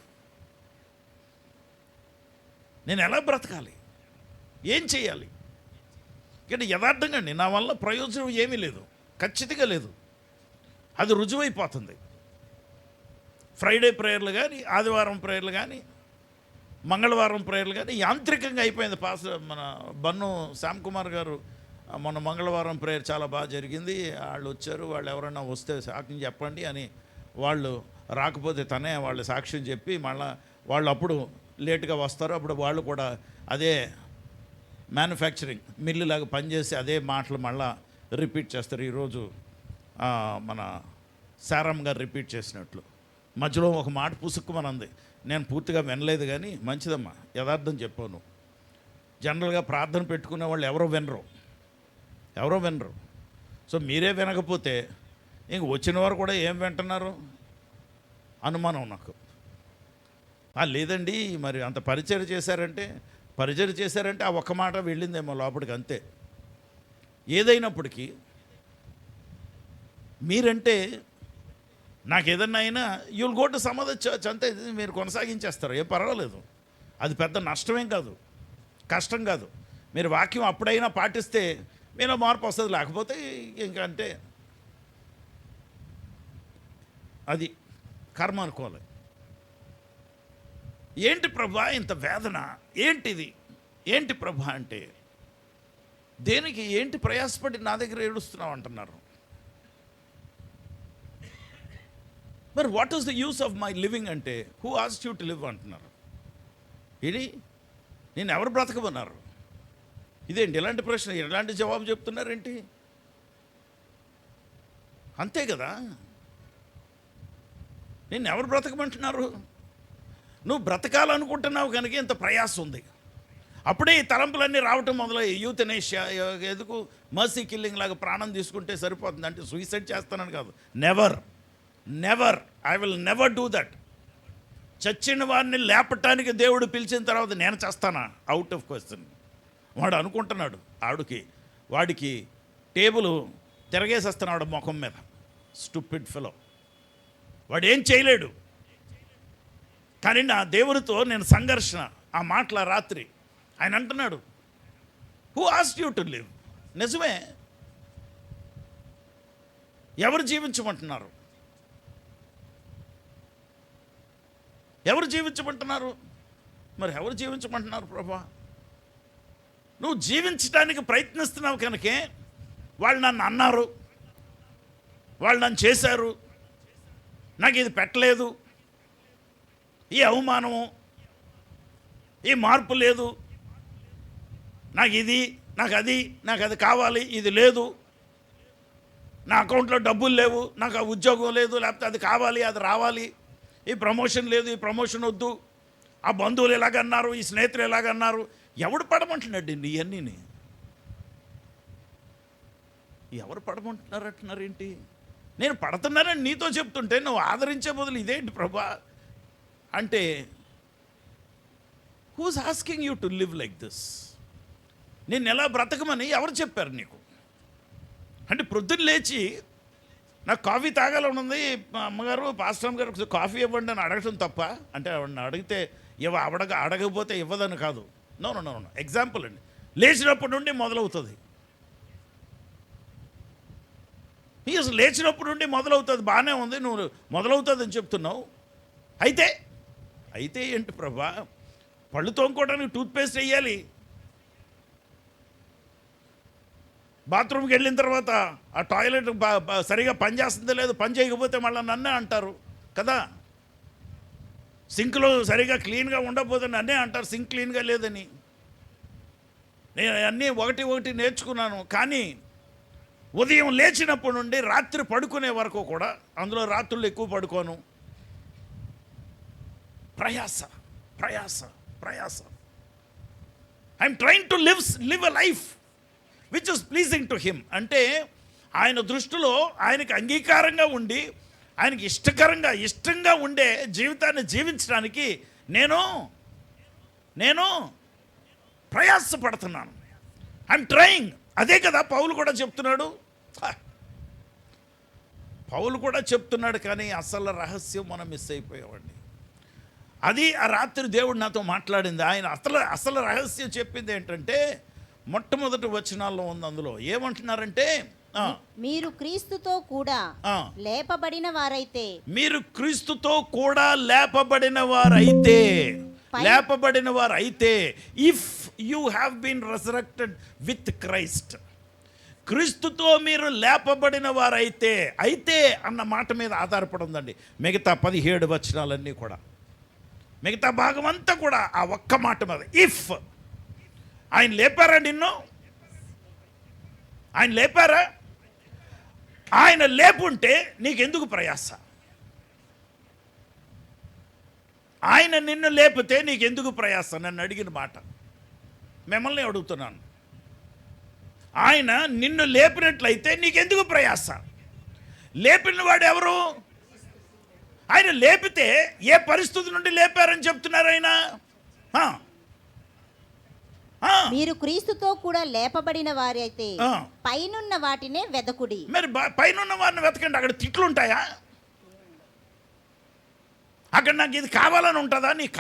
నేను ఎలా బ్రతకాలి, ఏం చేయాలి? కానీ యథార్థంగా అండి, నా వల్ల ప్రయోజనం ఏమీ లేదు, ఖచ్చితంగా లేదు. అది రుజువైపోతుంది. ఫ్రైడే ప్రేయర్లు కానీ, ఆదివారం ప్రేయర్లు కానీ, మంగళవారం ప్రేయర్లు కానీ యాంత్రికంగా అయిపోయింది. మన బన్ను శ్యామ్ కుమార్ గారు మొన్న మంగళవారం ప్రేయర్ చాలా బాగా జరిగింది, వాళ్ళు వచ్చారు, వాళ్ళు ఎవరైనా వస్తే సాక్ష్యం చెప్పండి అని, వాళ్ళు రాకపోతే తనే వాళ్ళు సాక్ష్యం చెప్పి మళ్ళీ వాళ్ళు అప్పుడు లేటుగా వస్తారు, అప్పుడు వాళ్ళు కూడా అదే మ్యానుఫ్యాక్చరింగ్ మిల్లు లాగా పనిచేసి అదే మాటలు మళ్ళా రిపీట్ చేస్తారు. ఈరోజు మన సారమ్ గారు రిపీట్ చేసినట్లు మధ్యలో ఒక మాట పుసుక్కుమనంది, నేను పూర్తిగా వినలేదు కానీ మంచిదమ్మా, యథార్థం చెప్పాను. జనరల్గా ప్రార్థన పెట్టుకునే వాళ్ళు ఎవరో వినరు. సో మీరే వినకపోతే ఇంక వచ్చిన వారు కూడా ఏం వింటున్నారు అనుమానం నాకు. లేదండి మరి అంత పరిచయం చేశారంటే ఆ ఒక్క మాట వెళ్ళిందేమో లోపలికి, అంతే. ఏదైనప్పటికీ మీరంటే నాకు ఏదన్నా అయినా you'll go to some other church, అంతే. మీరు కొనసాగించేస్తారు, ఏం పర్వాలేదు, అది పెద్ద నష్టమేం కాదు, కష్టం కాదు. మీరు వాక్యం అప్పుడైనా పాటిస్తే మీలో మార్పు వస్తుంది, లేకపోతే ఇంకా అంటే అది కర్మ అనుకోవాలి. ఏంటి ప్రభా ఇంత వేదన, ఏంటి ప్రభా అంటే దేనికి, ఏంటి ప్రయాసపడి నా దగ్గర ఏడుస్తున్నావు అంటున్నారు. మరి what is the use of my living అంటే, who asked you to live అంటున్నారు. ఇది నేను ఎవరు బ్రతకమన్నారు? ఇదేంటి ఇలాంటి ప్రశ్న, ఇలాంటి జవాబు చెప్తున్నారేంటి? అంతే కదా, నేను ఎవరు బ్రతకమంటున్నారు? నువ్వు బ్రతకాలనుకుంటున్నావు కనుక ఇంత ప్రయాసం ఉంది. అప్పుడే ఈ తలంపులన్నీ రావటం మొదలయ్యి. యూతనేషియా, ఎందుకు మర్సీ కిల్లింగ్ లాగా ప్రాణం తీసుకుంటే సరిపోతుంది అంటే సూసైడ్ చేస్తానని కాదు. Never I will never do that. చచ్చిన వారిని లేపటానికి దేవుడు పిలిచిన తర్వాత నేను చేస్తానా? Out of question. వాడు అనుకుంటున్నాడు వాడికి టేబుల్ తిరగేసేస్తున్నాడు ముఖం మీద. స్టూపిడ్ ఫెలో, వాడు ఏం చేయలేడు. కానీ నా దేవునితో నేను సంఘర్షణ. ఆ మాటల రాత్రి ఆయన అంటున్నాడు, who asked you to live? నిజమే, ఎవరు జీవించమంటున్నారు? మరి ఎవరు జీవించమంటున్నారు ప్రభా? నువ్వు జీవించడానికి ప్రయత్నిస్తున్నావు కనుకే వాళ్ళు నన్ను అన్నారు, వాళ్ళు నన్ను చేశారు, నాకు ఇది పెట్టలేదు, ఈ అవమానము, ఈ మార్పు లేదు, నాకు అది కావాలి, ఇది లేదు, నా అకౌంట్లో డబ్బులు లేవు, నాకు ఆ ఉద్యోగం లేదు, లేకపోతే అది కావాలి, అది రావాలి, ఈ ప్రమోషన్ లేదు, ఈ ప్రమోషన్ వద్దు, ఆ బంధువులు ఎలాగన్నారు, ఈ స్నేహితులు ఎలాగన్నారు. ఎవడు పడమంటున్నాడు ఇవన్నీ? ఎవరు పడమంటున్నారంటున్నారేంటి? నేను పడుతున్నానని నీతో చెప్తుంటే నువ్వు ఆదరించే బదులు ఇదేంటి ప్రభా అంటే, who's asking you to live like this? నేను ఎలా బ్రతకమని ఎవరు చెప్పారు నీకు? అంటే ప్రొద్దున లేచి నాకు కాఫీ తాగాలని ఉంది, మా అమ్మగారు పాస్టర్ గారు ఒకసారి కాఫీ ఇవ్వండి అని అడగటం తప్ప? అంటే అడిగితే అడగకపోతే ఇవ్వదని కాదు. నో. ఎగ్జాంపుల్ అండి, లేచినప్పటి నుండి మొదలవుతుంది. అసలు లేచినప్పటి నుండి మొదలవుతుంది, బాగానే ఉంది, నువ్వు మొదలవుతుందని చెప్తున్నావు. అయితే ఏంటి ప్రభా? పళ్ళు తోముకోవడానికి టూత్పేస్ట్ వేయాలి, బాత్రూమ్కి వెళ్ళిన తర్వాత ఆ టాయిలెట్ సరిగా పనిచేస్తుందో లేదో, పని చేయకపోతే మళ్ళీ నన్నే అంటారు కదా. సింక్లో సరిగా క్లీన్గా ఉండకపోతే నన్నే అంటారు సింక్ క్లీన్గా లేదని. నేను అన్నీ ఒకటి నేర్చుకున్నాను. కానీ ఉదయం లేచినప్పటి నుండి రాత్రి పడుకునే వరకు కూడా, అందులో రాత్రులు ఎక్కువ పడుకోను, ప్రయాస. I'm trying to live a life which is pleasing to him. అంటే ఆయన దృష్టిలో ఆయనకి అంగీకారంగా ఉండి, ఆయనకి ఇష్టంగా ఉండే జీవితాన్ని జీవించడానికి నేను ప్రయాసపడుతున్నాను. I'm trying. అదే కదా పౌలు కూడా చెప్తున్నాడు. కానీ అసలు రహస్యం మనం మిస్ అయిపోయామండి. అది ఆ రాత్రి దేవుడు నాతో మాట్లాడింది. ఆయన అసలు రహస్యం చెప్పింది ఏంటంటే మొట్టమొదటి వచనాల్లో ఉంది. అందులో ఏమంటున్నారంటే మీరు క్రీస్తుతో కూడా లేపబడిన వారైతే, మీరు క్రీస్తుతో కూడా లేపబడిన వారైతే if you have been resurrected with Christ, క్రీస్తుతో మీరు లేపబడిన వారైతే, అయితే అన్న మాట మీద ఆధారపడి ఉందండి మిగతా 17 వచనాలన్నీ కూడా. మిగతా భాగం అంతా కూడా ఆ ఒక్క మాట మీద. ఇఫ్ ఆయన లేపారా నిన్ను? ఆయన లేపారా? ఆయన లేపుంటే నీకెందుకు ప్రయాస? ఆయన నిన్ను లేపితే నీకెందుకు ప్రయాస? నన్ను అడిగిన మాట మిమ్మల్ని అడుగుతున్నాను. ఆయన నిన్ను లేపినట్లయితే నీకెందుకు ప్రయాస? లేపిన వాడు ఎవరు? ఆయన లేపితే ఏ పరిస్థితి నుండి లేపారని చెప్తున్నారు ఆయన? మీరు క్రీస్తుతో కూడా లేపబడిన వారైతే పైనున్న వాటినే వెదకుడి. మరి పైనున్న వారిని వెతకండి. అక్కడ తిట్లు ఉంటాయా? అక్కడ నాకు ఇది కావాలని ఉంటుందా? నీకు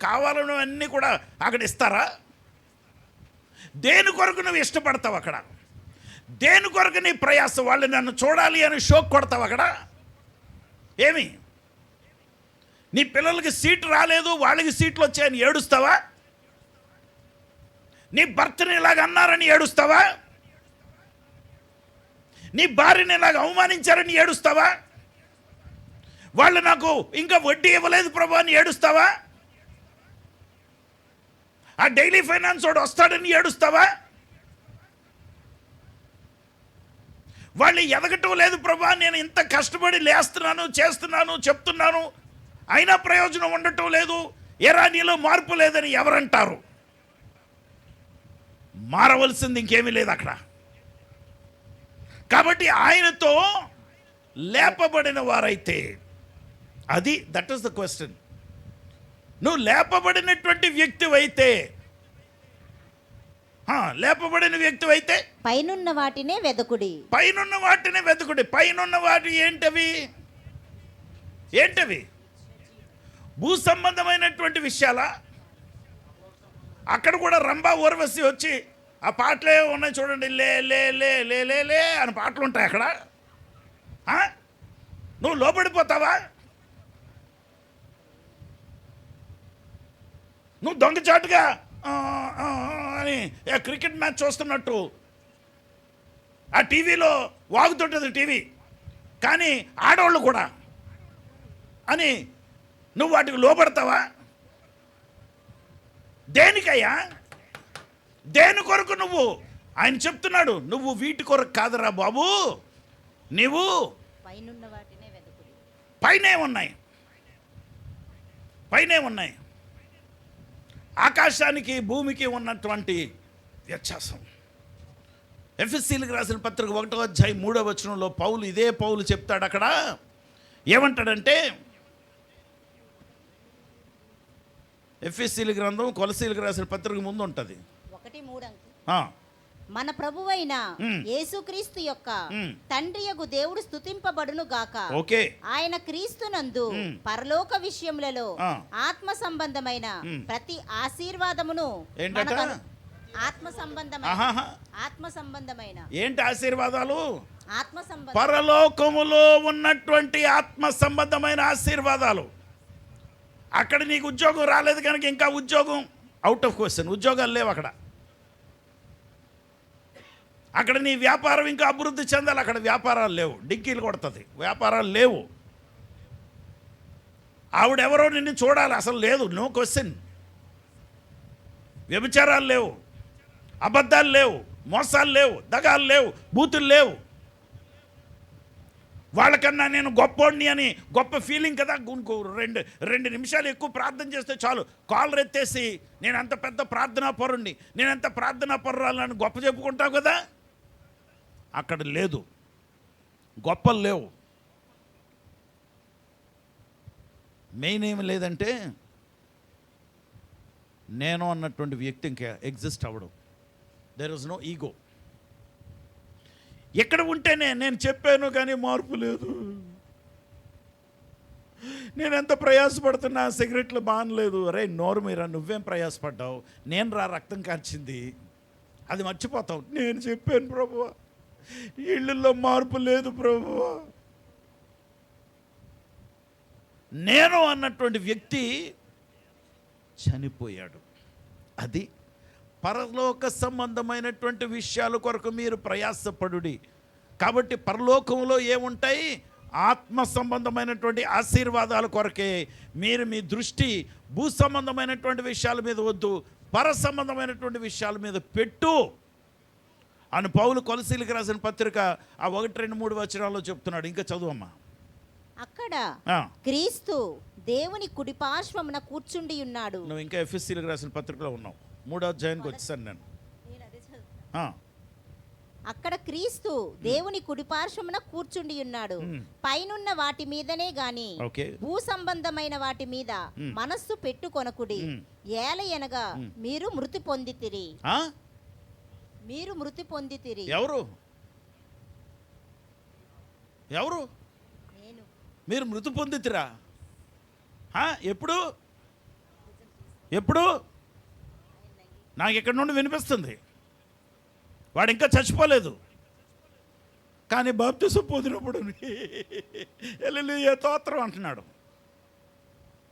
కావాలని అన్నీ కూడా అక్కడ ఇస్తారా? దేని కొరకు నువ్వు ఇష్టపడతావు అక్కడ? దేని కొరకు నీ ప్రయాస? వాళ్ళు నన్ను చూడాలి అని షోక్ కొడతావు అక్కడ? ఏమి నీ పిల్లలకి సీటు రాలేదు, వాళ్ళకి సీట్లు వచ్చాయని ఏడుస్తావా? నీ భర్తని ఇలాగ అన్నారని ఏడుస్తావా? నీ భార్యని ఇలాగ అవమానించారని ఏడుస్తావా? వాళ్ళు నాకు ఇంకా వడ్డీ ఇవ్వలేదు ప్రభు అని ఏడుస్తావా? ఆ డైలీ ఫైనాన్స్ వాడు వస్తాడని ఏడుస్తావా? వాళ్ళు ఎదగటం లేదు ప్రభా, నేను ఇంత కష్టపడి లేస్తున్నాను, చేస్తున్నాను, చెప్తున్నాను, అయినా ప్రయోజనం ఉండటం లేదు, ఏరా నీలో మార్పు లేదని ఎవరంటారు? మారవలసింది ఇంకేమీ లేదు అక్కడ. కాబట్టి ఆయనతో లేపబడిన వారైతే, అది దట్ ఈస్ ద క్వశ్చన్. నువ్వు లేపబడినటువంటి వ్యక్తివైతే, లేపబడిన వ్యక్తివైతే పైనున్న వాటినే వెదకుడి. పైనున్న వాటి ఏంటవి? భూ సంబంధమైనటువంటి విషయాలా? అక్కడ కూడా రంభా ఊర్వశి వచ్చి ఆ పాటలే ఉన్నాయి చూడండి, లే లే లే లే లే లే అని పాటలు ఉంటాయి అక్కడ. నువ్వు లోబడిపోతావా? నువ్వు దొంగచాటుగా అని క్రికెట్ మ్యాచ్ చూస్తున్నట్టు ఆ టీవీలో వాగుతుంటుంది టీవీ, కానీ ఆడవాళ్ళు కూడా అని నువ్వు వాటికి లోబడతావా? దేనికయ్యా? దేని కొరకు నువ్వు? ఆయన చెప్తున్నాడు, నువ్వు వీటి కొరకు కాదురా బాబు, నీవు పైనున్న వాటినే వెదకుడి. పైనే ఉన్నాయి. ఆకాశానికి భూమికి ఉన్నటువంటి వ్యత్యాసం. ఎఫెసీయులకు రాసిన పత్రిక 1వ అధ్యాయం 3వ వచనంలో ఇదే పౌలు చెప్తాడు. అక్కడ ఏమంటాడంటే, ఎఫెసీయుల గ్రంథం కొలసీయులకు రాసిన పత్రిక ముందు ఉంటుంది 1:3. మన ప్రభువైన యేసుక్రీస్తు యొక్క తండ్రియగు దేవుడు స్తుతింపబడును గాక. ఓకే. ఆయన క్రీస్తునందు పరలోక విషయములలో ఆత్మ సంబంధమైన ప్రతి ఆశీర్వాదమును ఆత్మ సంబంధమైన ఏంటి ఆశీర్వాదాలు? ఆత్మ సంబంధం. పరలోకములో ఉన్నటువంటి ఆత్మ సంబంధమైన ఆశీర్వాదాలు. అక్కడ నీకు ఉద్యోగం రాలేదు కనుక ఇంకా ఉద్యోగం అవుట్ ఆఫ్ క్వశ్చన్. ఉద్యోగాలు లేవు అక్కడ. అక్కడ నీ వ్యాపారం ఇంకా అభివృద్ధి చెందాలి, అక్కడ వ్యాపారాలు లేవు, డిక్కీలు కొడుతుంది, వ్యాపారాలు లేవు. ఆవిడెవరో నిన్ను చూడాలి, అసలు లేదు, నో క్వశ్చన్. వ్యభిచారాలు లేవు, అబద్ధాలు లేవు, మోసాలు లేవు, దగాలు లేవు, బూతులు లేవు. వాళ్ళకన్నా నేను గొప్పోడిని అని గొప్ప ఫీలింగ్ కదా. రెండు నిమిషాలు ఎక్కువ ప్రార్థన చేస్తే చాలు, కాలర్ ఎత్తేసి నేను అంత పెద్ద ప్రార్థనా పరుణ్ణి, నేను అంత ప్రార్థనా పరురాలని గొప్ప చెప్పుకుంటావు కదా. అక్కడ లేదు, గొప్పలు లేవు. మెయిన్ ఏమి లేదంటే నేను అన్నటువంటి వ్యక్తి ఇంకా ఎగ్జిస్ట్ అవ్వడం. There is no ego. ఎక్కడ ఉంటేనే నేను చెప్పాను కానీ మార్పు లేదు, నేను ఎంత ప్రయాసపడుతున్నా సిగరెట్లు బానలేదు. అరే నోరు మీరా, నువ్వేం ప్రయాసపడ్డావు? నేను రా రక్తం కార్చింది, అది మర్చిపోతావు. నేను చెప్పాను ప్రభువా, ఇళ్ళల్లో మార్పు లేదు ప్రభువా. నేను అన్నటువంటి వ్యక్తి చనిపోయాడు. అది పరలోక సంబంధమైనటువంటి విషయాల కొరకు మీరు ప్రయాసపడుడి. కాబట్టి పరలోకంలో ఏముంటాయి? ఆత్మ సంబంధమైనటువంటి ఆశీర్వాదాల కొరకే మీరు మీ దృష్టి భూ సంబంధమైనటువంటి విషయాల మీద వద్దు, పర సంబంధమైనటువంటి విషయాల మీద పెట్టు అని పౌలు కొలసీలకు రాసిన పత్రిక 1, 2, 3 వచనాల్లో చెప్తున్నాడు. ఇంకా చదువమ్మా. అక్కడ ఆ. క్రీస్తు దేవుని కుడిపార్శ్వమున కూర్చుండి ఉన్నాడు. నువ్వు ఇంకా ఎఫ్ఎస్సీలకు రాసిన పత్రికలో ఉన్నావు. 3వ అధ్యాయానికి వచ్చేసాను నేను. అక్కడ క్రీస్తు దేవుని కుడిపార్శ్వమున కూర్చుండి ఉన్నాడు. పైనున్న వాటి మీదనే గాని ఓకే. భూ సంబంధమైన వాటి మీద మనస్సు పెట్టుకొనకుడి. ఏలయనగా మీరు మృతి పొందితిరి. మీరు మృతి పొందితిరి. ఎవరు ఎవరు నేను. మీరు మృతి పొందితిరా? ఎప్పుడు ఎప్పుడు? నాకు ఇక్కడ నుండి వినిపిస్తుంది. వాడు ఇంకా చచ్చిపోలేదు, కానీ బాప్తిసం పొందినప్పుడు హల్లెలూయా స్తోత్రం అంటున్నాడు.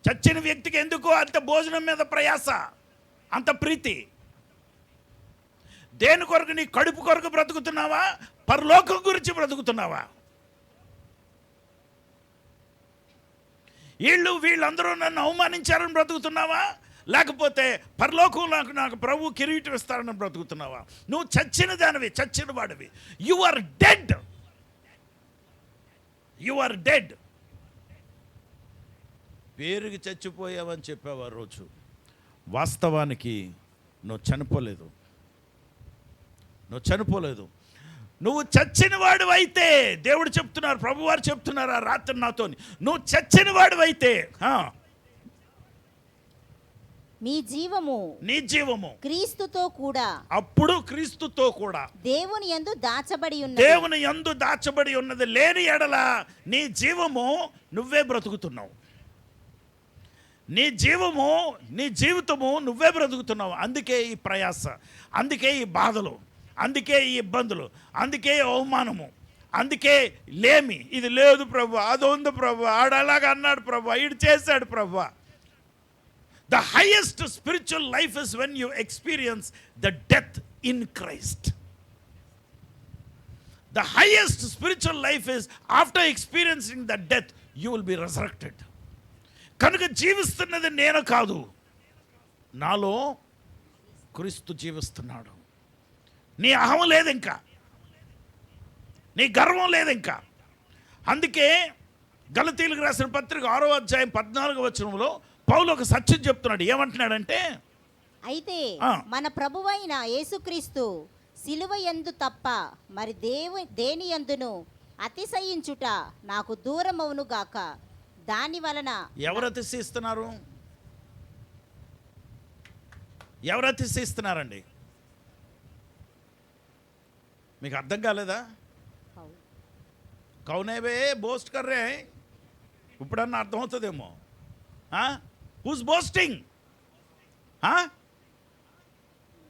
చచ్చిన వ్యక్తికి ఎందుకు అంత భోజనం మీద ప్రయాస, అంత ప్రీతి? దేని కొరకు? నీ కడుపు కొరకు బ్రతుకుతున్నావా? పరలోకం గురించి బ్రతుకుతున్నావా? వీళ్ళందరూ నన్ను అవమానించారని బ్రతుకుతున్నావా? లేకపోతే పరలోకం నాకు ప్రభు కిరీటం ఇస్తారని బ్రతుకుతున్నావా? నువ్వు చచ్చిన దానివి, చచ్చిన వాడివి. You are dead. You are dead. పేరుకి చచ్చిపోయావని చెప్పావు ఆ రోజు. వాస్తవానికి నువ్వు చనిపోలేదు. నువ్వు చనిపోలేదు. నువ్వు చచ్చిన వాడు అయితే, దేవుడు చెప్తున్నారు, ప్రభువారు చెప్తున్నారు ఆ రాత్రి నాతో, నువ్వు చచ్చిన వాడు అయితే మీ జీవము, నీ జీవము క్రీస్తుతో కూడా, అప్పుడు క్రీస్తుతో కూడా దేవుని యందు దాచబడి ఉన్నది. దేవుని యందు దాచబడి ఉన్నది. లేని ఎడల నీ జీవము నువ్వే బ్రతుకుతున్నావు. నీ జీవము, నీ జీవితము నువ్వే బ్రతుకుతున్నావు. అందుకే ఈ ప్రయాస, అందుకే ఈ బాధలు, అందుకే ఈ ఇబ్బందులు, అందుకే అవమానము, అందుకే లేమి. ఇది లేదు ప్రభు, అది ఉంది ప్రభు, ఆడలాగా అన్నాడు ప్రభు, ఈడు చేశాడు ప్రభు. The highest spiritual life is when you experience the death in Christ. The highest spiritual life is after experiencing the death, you will be resurrected. కనుక జీవిస్తున్నది నేను కాదు, నాలో క్రీస్తు జీవిస్తున్నాడు. నీ అహం లేదు ఇంకా, నీ గర్వం లేదు ఇంకా. అందుకే గలతీయులకు రాసిన పత్రిక 6వ అధ్యాయం 14వ వచనంలో పౌలు ఒక సత్యం చెప్తున్నాడు. ఏమంటున్నాడంటే, అయితే మన ప్రభువైన యేసుక్రీస్తు సిలువ యందు తప్ప మరి దేని యందును అతిశయించుట నాకు దూరమవును గాక. దాని వలన ఎవరు అతిశయిస్తున్నారు? ఎవరు అతిశయిస్తున్నారండి? మీకు అర్థం కాలేదా? కౌనేవే బోస్ట్ కర్రే, ఇప్పుడన్నా అర్థమవుతుందేమో. Who's boasting?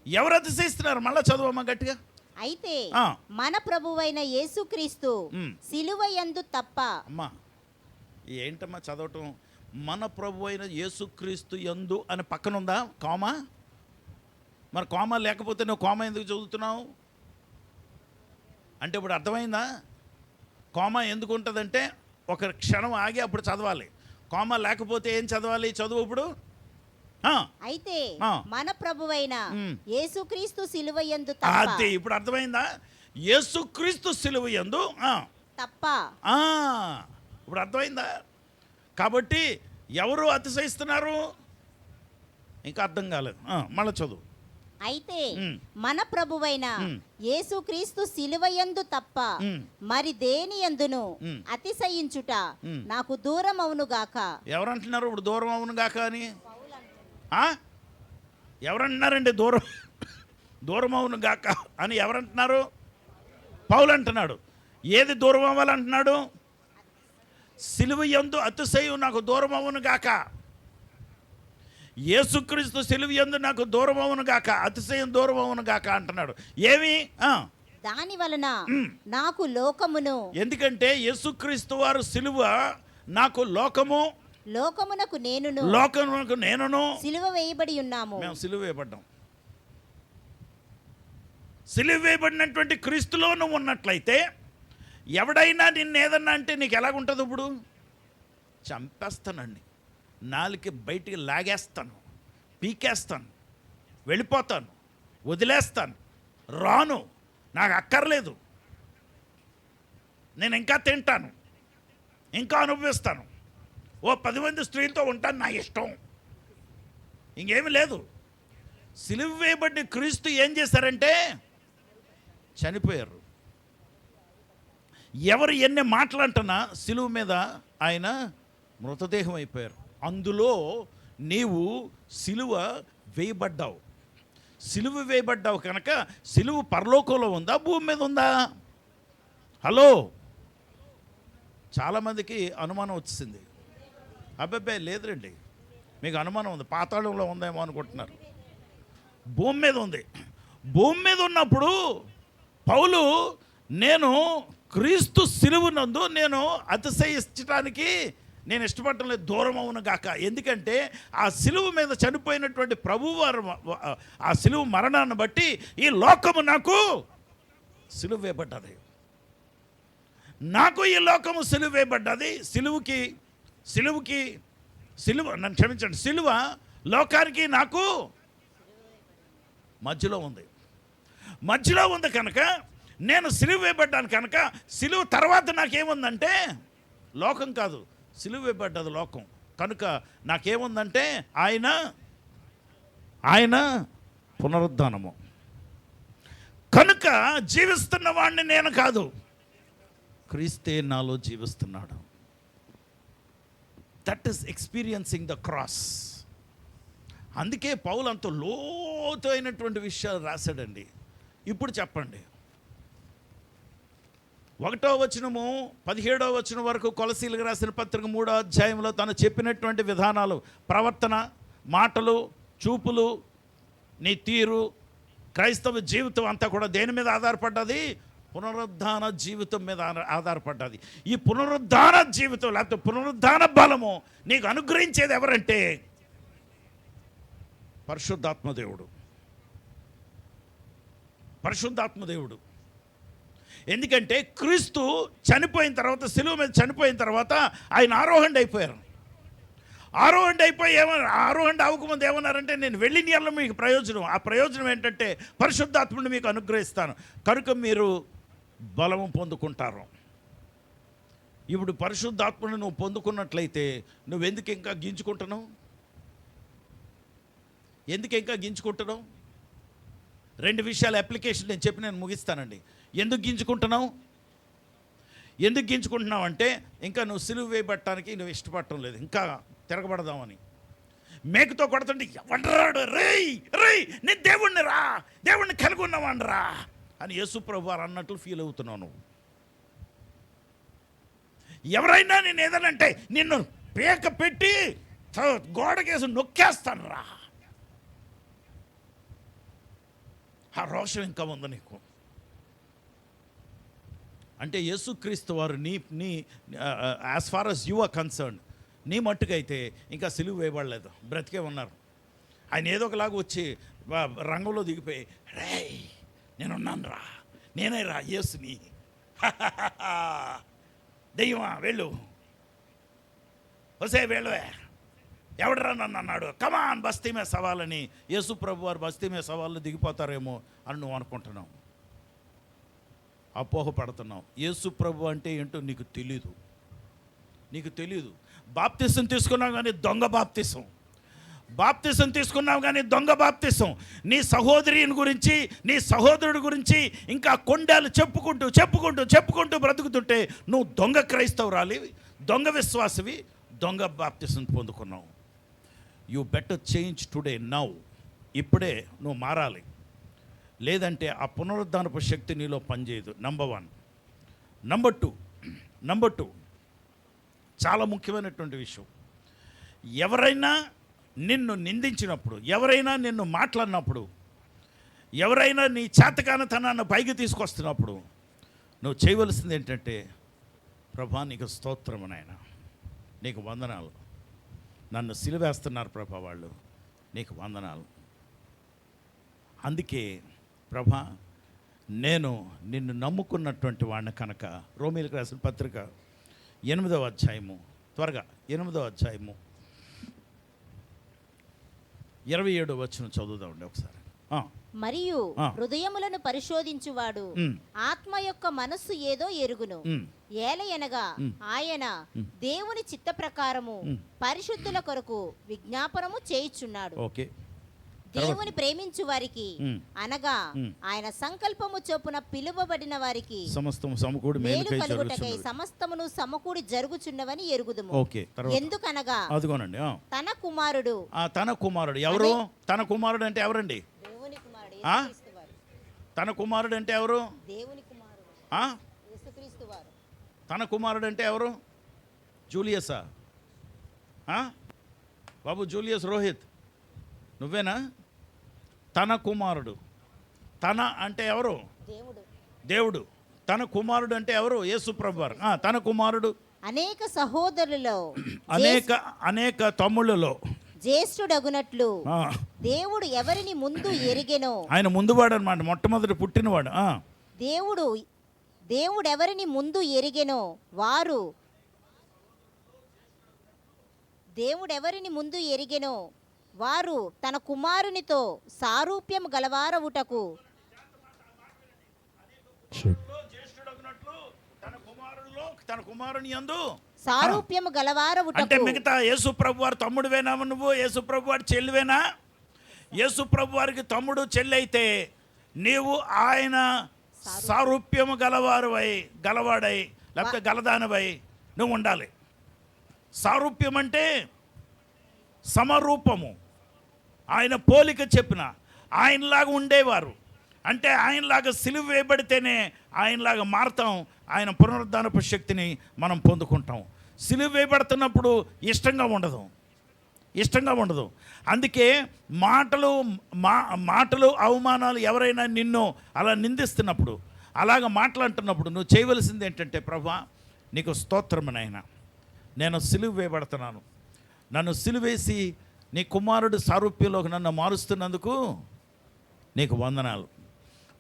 ఎవరు అతిశయిస్తున్నారు? మళ్ళా చదువమ్మా గట్టిగా. అయితే మన ప్రభువైన యేసుక్రీస్తు సిలువ యందు తప్ప. అమ్మా ఏంటమ్మా చదవటం? మన ప్రభు అయిన యేసుక్రీస్తు యందు అని పక్కన ఉందా కామా? మరి కామా లేకపోతే నువ్వు కామా ఎందుకు చదువుతున్నావు అంటే ఇప్పుడు అర్థమైందా? కామా ఎందుకు ఉంటుందంటే ఒక క్షణం ఆగి అప్పుడు చదవాలి. కామా లేకపోతే ఏం చదవాలి? చదువు ఇప్పుడు. అయితే మన ప్రభువైన యేసుక్రీస్తు సిలువ యందు తప్ప. అది ఇప్పుడు అర్థమైందా? యేసుక్రీస్తు సిలువ యందు తప్ప. ఇప్పుడు అర్థమైందా? కాబట్టి ఎవరు అతిశయిస్తున్నారు? ఇంకా అర్థం కాలేదు, మళ్ళీ చదువు. అయితే మన ప్రభువైన యేసుక్రీస్తు సిలువ యందు తప్ప మరి దేని యందును అతిశయించుట నాకు దూరం అవును గాక. ఎవరంటున్నారు ఇప్పుడు దూరం అవును గాక అని? ఎవరంటున్నారండి దూరం అవును గాక అని? ఎవరంటున్నారు? పౌలు అంటున్నాడు. ఏది దూరం అవ్వాలంటున్నాడు? సిలువ యందు అతిశయం నాకు దూరం అవును గాక. యేసుక్రీస్తు సిలువ యందు నాకు దూరం అవును గాక, అతిశయం దూరం అవును గాక అంటున్నాడు. ఏమి? దాని వలన నాకు లోకమును, ఎందుకంటే యేసుక్రీస్తు వారు సిలువ నాకు లోకమునకు నేనును సిలువ వేయబడి ఉన్నాము. మేము సిలువ వేయబడ్డాం. సిలువ వేయబడినటువంటి క్రీస్తులో నువ్వు ఉన్నట్లయితే ఎవడైనా నిన్ను ఏదన్నా అంటే నీకు ఎలాగుంటుంది? ఇప్పుడు చంపేస్తానండి, నాలుక బయటికి లాగేస్తాను, పీకేస్తాను, వెళ్ళిపోతాను, వదిలేస్తాను, రాను, నాకు అక్కర్లేదు, నేను ఇంకా తింటాను, ఇంకా అనుభవిస్తాను, ఓ 10 మంది స్త్రీలతో ఉంటాను, నా ఇష్టం, ఇంకేమీ లేదు. సిలువ వేయబడిన క్రీస్తు ఏం చేశారంటే చనిపోయారు. ఎవరు ఎన్ని మాటలంటున్నా సిలువ మీద ఆయన మృతదేహం అయిపోయారు. అందులో నీవు సిలువ వేయబడ్డావు. సిలువ వేయబడ్డావు కనుక సిలువ పరలోకంలో ఉందా, భూమి మీద ఉందా? హలో, చాలామందికి అనుమానం వచ్చింది. అబ్బాయి లేదురండి, మీకు అనుమానం ఉంది, పాతాళంలో ఉందేమో అనుకుంటున్నారు. భూమి మీద ఉంది. భూమి మీద ఉన్నప్పుడు పౌలు నేను క్రీస్తు సిలువనందు నేను అతిశయించడానికి నేను ఇష్టపడటం లేదు, దూరం అవును గాక. ఎందుకంటే ఆ సిలువ మీద చనిపోయినటువంటి ప్రభువారు ఆ సిలువ మరణాన్ని బట్టి ఈ లోకము నాకు సిలువ వేయబడ్డది. నాకు ఈ లోకము సిలువ వేయబడ్డది. సిలువ నన్ను క్షమించండి, సిలువ లోకానికి నాకు మధ్యలో ఉంది కనుక నేను సిలువ వేయబడ్డాను కనుక సిలువ తర్వాత నాకేముందంటే లోకం కాదు, సిలువ వేయబడ్డది లోకం. కనుక నాకేముందంటే ఆయన పునరుద్ధానము. కనుక జీవిస్తున్న వాడిని నేను కాదు, క్రీస్తే నాలో జీవిస్తున్నాడు. That is experiencing the cross. అందుకే పౌలు అంత లోతైనటువంటి విషయాలు రాశాడండి. ఇప్పుడు చెప్పండి, 1వ వచనము 17వ వచనం వరకు కొలసీలకు రాసిన పత్రిక 3వ అధ్యాయంలో తను చెప్పినటువంటి విధానాలు, ప్రవర్తన, మాటలు, చూపులు, నీ తీరు, క్రైస్తవ జీవితం అంతా కూడా దేని మీద ఆధారపడ్డది? పునరుద్ధాన జీవితం మీద ఆధారపడ్డది. ఈ పునరుద్ధాన జీవితం లేకపోతే పునరుద్ధాన బలము నీకు అనుగ్రహించేది ఎవరంటే పరిశుద్ధాత్మ దేవుడు. ఎందుకంటే క్రీస్తు చనిపోయిన తర్వాత, సిలువ మీద చనిపోయిన తర్వాత ఆయన ఆరోహణ అయిపోయారు. ఆరోహణ అవ్వకముందు ఏమన్నారంటే నేను వెళ్ళిన యెడల మీకు ప్రయోజనం. ఆ ప్రయోజనం ఏంటంటే పరిశుద్ధాత్ముడిని మీకు అనుగ్రహిస్తాను, కనుక మీరు బలము పొందుకుంటారు. ఇప్పుడు పరిశుద్ధాత్మను నువ్వు పొందుకున్నట్లయితే నువ్వెందుకు ఇంకా గింజుకుంటున్నావు? రెండు విషయాల అప్లికేషన్ నేను చెప్పి నేను ముగిస్తానండి. ఎందుకు గింజుకుంటున్నావు అంటే ఇంకా నువ్వు సిలువ వేయబట్టడానికి నువ్వు ఇష్టపడటం లేదు, ఇంకా తిరగబడదామని. మేకుతో కొడుతుంటే ఎవడ్రాడు, రేయ్ నీ దేవుణ్ణి కలిగి ఉన్నవాడిని రా అని యేసు ప్రభు వారు అన్నట్లు ఫీల్ అవుతున్నావు నువ్వు. ఎవరైనా నేను ఏదనంటే నిన్ను పేక పెట్టి గోడకేసి నొక్కేస్తాను రా, ఆ రోషం ఇంకా ఉంది నీకు. అంటే యేసుక్రీస్తు వారు నీ as far as you are concerned, నీ మట్టుకైతే ఇంకా సిలువ వేయబడలేదు, బ్రతికే ఉన్నారు. ఆయన ఏదో ఒకలాగా వచ్చి రంగంలో దిగిపోయి రేయ్ నేనున్నాను రా, నేనే రా యేసుని, దెయ్యమా వెళ్ళు, వసే వెళ్ళవే, ఎవడరా నన్ను అన్నాడు, కమాన్ బస్తీ మీద సవాలని యేసు ప్రభు వారు బస్తీ మీద సవాళ్ళు దిగిపోతారేమో అని నువ్వు అనుకుంటున్నావు, అపోహపడుతున్నావు. యేసు ప్రభు అంటే ఏంటో నీకు తెలీదు. బాప్తిసం తీసుకున్నావు కానీ దొంగ బాప్తిసం. నీ సహోదరిని గురించి, నీ సహోదరుడి గురించి ఇంకా కొండాలు చెప్పుకుంటూ బ్రతుకుతుంటే నువ్వు దొంగ క్రైస్తవురాలి, దొంగ విశ్వాసవి, దొంగ బాప్తిసం పొందుకున్నావు. You better change today, now. ఇప్పుడే నువ్వు మారాలి, లేదంటే ఆ పునరుద్ధానపు శక్తి నీలో పనిచేయదు. నంబర్ 1. నంబర్ 2, చాలా ముఖ్యమైనటువంటి విషయం. ఎవరైనా నిన్ను నిందించినప్పుడు, ఎవరైనా నిన్ను మాట్లాడినప్పుడు, ఎవరైనా నీ చేతకానితనాన్ని పైకి తీసుకొస్తున్నప్పుడు నువ్వు చేయవలసింది ఏంటంటే, ప్రభా నీకు స్తోత్రము నాయన, నీకు వందనాలు, నన్ను సిలువేస్తున్నారు ప్రభా వాళ్ళు, నీకు వందనాలు. అందుకే ప్రభా నేను నిన్ను నమ్ముకున్నటువంటి వాడిని కనుక, రోమీలకు రాసిన పత్రిక 8వ అధ్యాయము, త్వరగా 8వ అధ్యాయము 27వ వచనం చదువుదామండి ఒకసారి. మరియు హృదయములను పరిశోధించువాడు ఆత్మ యొక్క మనస్సు ఏదో ఎరుగును. ఏలయనగా ఆయన దేవుని చిత్త ప్రకారము పరిశుద్ధుల కొరకు విజ్ఞాపనము చేయుచున్నాడు. ఓకే. దేవుని ప్రేమించు వారికి అనగా ఆయన సంకల్పము చొప్పున పిలువబడిన వారికి సమస్తము సమకూడి మేలు కలుగుటకై సమస్తమును సమకూడి జరుగుచున్నవని ఎరుగుదుము. ఓకే. ఎందుకనగా అదిగోనండి, తన కుమారుడు ఎవరు? తన కుమారుడు అంటే ఎవరండి? దేవుని కుమారుడు ఆ? యేసుక్రీస్తు వారు. తన కుమారుడు అంటే ఎవరు? దేవుని కుమారుడు యేసుక్రీస్తు వారు. తన కుమారుడు అంటే ఎవరు? జూలియసా? బాబు జూలియస్ రోహిత్ నువ్వేనా? తన కుమారుడు. తన అంటే ఎవరు? దేవుడు. తన కుమారుడు అంటే ఎవరు? యేసుప్రభు వారు. తన కుమారుడు. అనేక సహోదరులలో అనేక తమ్ముళ్ళలో జ్యేష్ఠుడగునట్లు దేవుడు ఎవరిని ముందు ఎరిగెనో, ఆయన ముందువాడు అన్నమాట, మొట్టమొదటి పుట్టినవాడు. దేవుడు ఎవరిని ముందు ఎరిగెనో వారు తన కుమారునితో సారూప్యం గలవారవుటకు తన కుమారుని యందు సారూప్యము గలవారవుటకు. అంటే మిగతా యేసుప్రభు వారు తమ్ముడువేనా నువ్వు? యేసుప్రభు వారి చెల్లివేనా? యేసుప్రభు వారికి తమ్ముడు చెల్లి అయితే నీవు ఆయన సారూప్యము గలవాడై లేకపోతే గలదానవై నువ్వు ఉండాలి. సారూప్యం అంటే సమరూపము, ఆయన పోలిక చెప్పిన ఆయనలాగా ఉండేవారు. అంటే ఆయనలాగా సిలువ వేయబడితేనే ఆయనలాగా మారుతాం, ఆయన పునరుద్ధానపు శక్తిని మనం పొందుకుంటాం. సిలువ వేయబడుతున్నప్పుడు ఇష్టంగా ఉండదు. అందుకే మాటలు అవమానాలు ఎవరైనా నిన్ను అలా నిందిస్తున్నప్పుడు, అలాగ మాట్లాడుతున్నప్పుడు నువ్వు చేయవలసింది ఏంటంటే, ప్రభా నీకు స్తోత్రము నాయన, నేను సిలువ వేయబడుతున్నాను, నన్ను సిలువేసి నీ కుమారుడు సారూప్యంలోకి నన్ను మారుస్తున్నందుకు నీకు వందనాలు.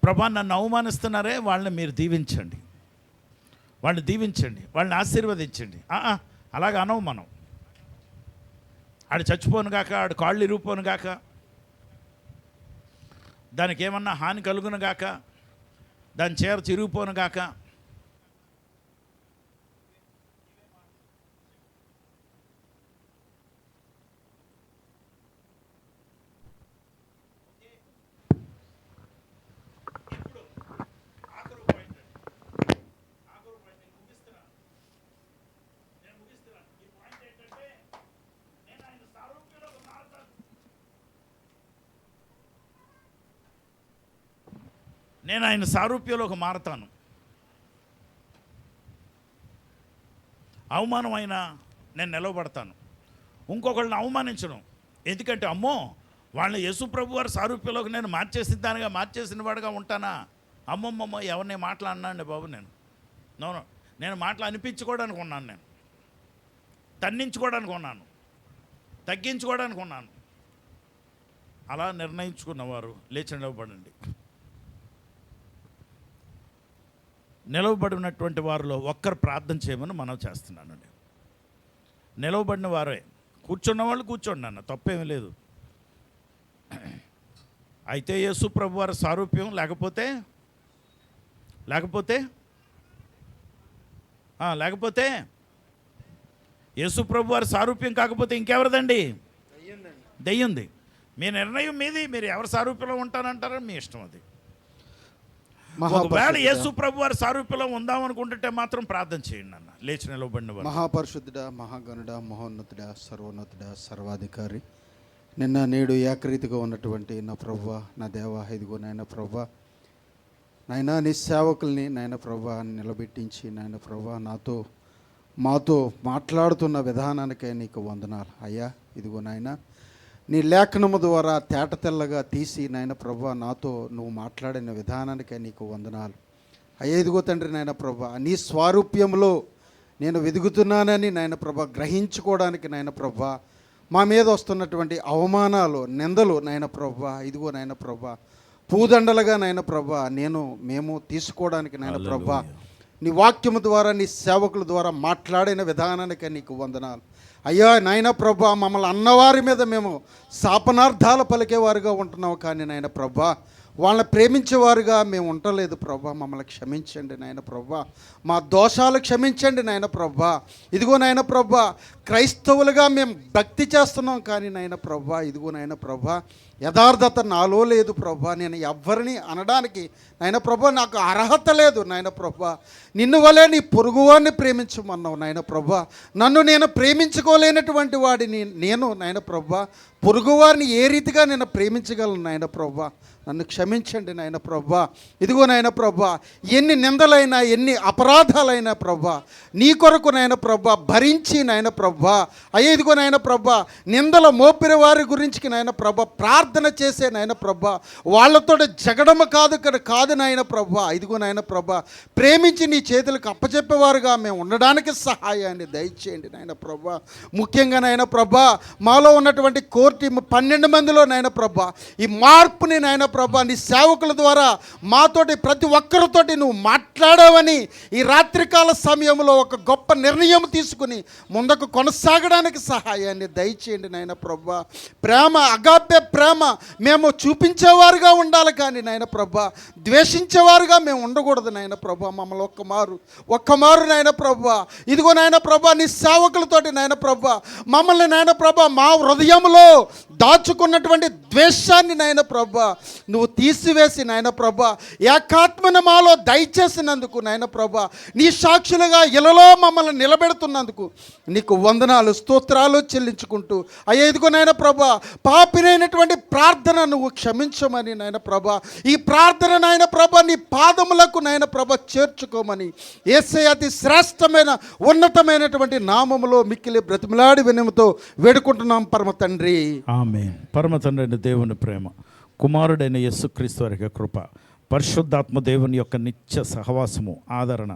ప్రభా నన్ను అవమానిస్తున్నారే వాళ్ళని మీరు దీవించండి, వాళ్ళని ఆశీర్వదించండి. అలాగ అనవు మనం. ఆడు చచ్చిపోను గాక, ఆడు కాళ్ళు ఇరిగిపోను గాక, దానికి ఏమన్నా హాని కలుగును గాక, దాని చీర చిరిగిపోను గాక. నేను ఆయన సారూప్యంలోకి మారతాను. అవమానం అయినా నేను నిలవబడతాను. ఇంకొకళ్ళని అవమానించను. ఎందుకంటే అమ్మో వాళ్ళని యేసుప్రభు వారి సారూప్యంలోకి నేను మార్చేసిన వాడుగా ఉంటానా? అమ్మమ్మమ్మ ఎవరిని మాట్లాడినాండి బాబు, నేను మాటలు అనిపించుకోవడానికి ఉన్నాను, నేను తన్నించుకోవడానికి ఉన్నాను, తగ్గించుకోవడానికి ఉన్నాను. అలా నిర్ణయించుకున్నవారు లేచి నిలవబడండి. నిలవబడినటువంటి వారిలో ఒక్కరు ప్రార్థన చేయమని మనం చేస్తున్నానండి. నిలవబడిన వారే, కూర్చున్న వాళ్ళు కూర్చోండి అన్న, తప్పేమీ లేదు. అయితే యేసు ప్రభు వారి సారూప్యం లేకపోతే యేసు ప్రభు వారి సారూప్యం కాకపోతే ఇంకెవరిదండి? దెయ్యంది. మీ నిర్ణయం మీది. మీరు ఎవరి సారూప్యంలో ఉంటానంటారని మీ ఇష్టం. అది ఒకవేళ యేసు ప్రభు వారి సారూప్యంలో ఉందామనుకుంటుంటే మాత్రం ప్రార్థన చేయండి అన్న. లేచి నిలవబడిన వారు. మహాపరిశుద్ధుడా, మహాగణుడ, మహోన్నతుడా, సర్వోన్నతుడా, సర్వాధికారి, నిన్న నేడు ఏకరీతిగా ఉన్నటువంటి నా ప్రభువా, నా దేవా, ఇదిగో నాయన ప్రభువా, నాయన నీ సేవకుల్ని నాయన ప్రభువా నిలబెట్టించి నాయన ప్రభువా నాతో మాతో మాట్లాడుతున్న విధానానికే నీకు వందనాలు అయ్యా. ఇదిగో నాయన, నీ లేఖనము ద్వారా తేట తెల్లగా తీసి నాయన ప్రభా నాతో నువ్వు మాట్లాడిన విధానానికే నీకు వందనాలు అయ్యా. ఇదిగో తండ్రి నాయన ప్రభా, నీ స్వారూప్యంలో నేను వెదుగుతున్నానని నాయన ప్రభా గ్రహించుకోవడానికి నాయన ప్రభా మా మీద వస్తున్నటువంటి అవమానాలు, నిందలు నాయన ప్రభా, ఇదిగో నాయన ప్రభా పూదండలుగా నాయన ప్రభా మేము తీసుకోవడానికి నాయన ప్రభా నీ వాక్యము ద్వారా నీ సేవకుల ద్వారా మాట్లాడిన విధానానికే నీకు వందనాలు అయ్యా. నాయన ప్రభా, మమ్మల్ని అన్నవారి మీద మేము శాపనార్థాలు పలికేవారుగా ఉంటున్నావు, కానీ నాయన ప్రభా వాళ్ళని ప్రేమించేవారుగా మేము ఉండలేదు ప్రభా. మమ్మల్ని క్షమించండి నాయన ప్రభా, మా దోషాలు క్షమించండి నాయన ప్రభా. ఇదిగో నాయన ప్రభా, క్రైస్తవులుగా మేము భక్తి చేస్తున్నాం, కానీ నాయన ప్రభా ఇదిగో నాయన ప్రభా యథార్థత నాలో లేదు ప్రభా. నేను ఎవ్వరిని అనడానికి నాయన ప్రభా నాకు అర్హత లేదు నాయన ప్రభా. నిన్ను వలే నీ పొరుగువాడిని ప్రేమించమన్నావు నాయన ప్రభా. నన్ను నేను ప్రేమించుకోలేనటువంటి వాడిని నేను నాయన ప్రభా పొరుగువారిని ఏ రీతిగా నేను ప్రేమించగలను నాయన ప్రభా. నన్ను క్షమించండి నాయన ప్రభా. ఇదిగో నాయన ప్రభా, ఎన్ని నిందలైనా ఎన్ని అపరాధాలైనా ప్రభా నీ కొరకు నాయన ప్రభా భరించి నాయన ప్రభా అయ్యే ఇదిగో నాయన ప్రభా నిందల మోపిన వారి గురించి నాయన ప్రభా ప్రార్థన చేసే నాయన ప్రభా వాళ్ళతో జగడమ కాదు నాయన ప్రభా. ఇదిగో నాయన ప్రభా ప్రేమించి నీ చేతులకు అప్పచెప్పేవారుగా మేము ఉండడానికి సహాయాన్ని దయచేయండి నాయన ప్రభా. ముఖ్యంగా నాయన ప్రభా మాలో ఉన్నటువంటి కోర్ టీం 12 మందిలో నాయన ప్రభా ఈ మార్పుని నాయన ప్రభా నీ సేవకుల ద్వారా మాతోటి ప్రతి ఒక్కరితోటి నువ్వు మాట్లాడావని ఈ రాత్రికాల సమయంలో ఒక గొప్ప నిర్ణయం తీసుకుని ముందుకు కొనసాగడానికి సహాయాన్ని దయచేయండి నాయన ప్రభా. ప్రేమ, అగాపే ప్రేమ మేము చూపించేవారుగా ఉండాలి, కానీ నాయన ప్రభా ద్వేషించేవారుగా మేము ఉండకూడదు నాయన ప్రభా. మమ్మల్ని ఒక్కమారు నాయన ప్రభా ఇదిగో నాయన ప్రభా నీ సేవకులతోటి నాయన ప్రభా మమ్మల్ని నాయన ప్రభా మా హృదయంలో దాచుకున్నటువంటి ద్వేషాన్ని నాయన ప్రభా నువ్వు తీసివేసి నాయన ప్రభా ఏకాత్మను మాలో దయచేసినందుకు నాయన ప్రభా నీ సాక్షులుగా ఇలలో మమ్మల్ని నిలబెడుతున్నందుకు నీకు వందనాలు స్తోత్రాలు చెల్లించుకుంటూ అయ్యా ఇదిగో నాయన ప్రభా పాపినైనటువంటి ప్రార్థన నువ్వు క్షమించమని నాయన ప్రభా ఈ ప్రార్థన నాయన ప్రభా నీ పాదములకు నాయన ప్రభా చేర్చుకోమని యేసయ్య అతి శ్రేష్టమైన ఉన్నతమైనటువంటి నామములో మిక్కిలి బ్రతిమలాడి వినముతో వేడుకుంటున్నాం పరమ తండ్రి. ఆమేన్. పరమ తండ్రి అయిన దేవుని ప్రేమ, కుమారుడైన యేసుక్రీస్తు వారి యొక్క కృప, పరిశుద్ధాత్మ దేవుని యొక్క నిత్య సహవాసము, ఆదరణ,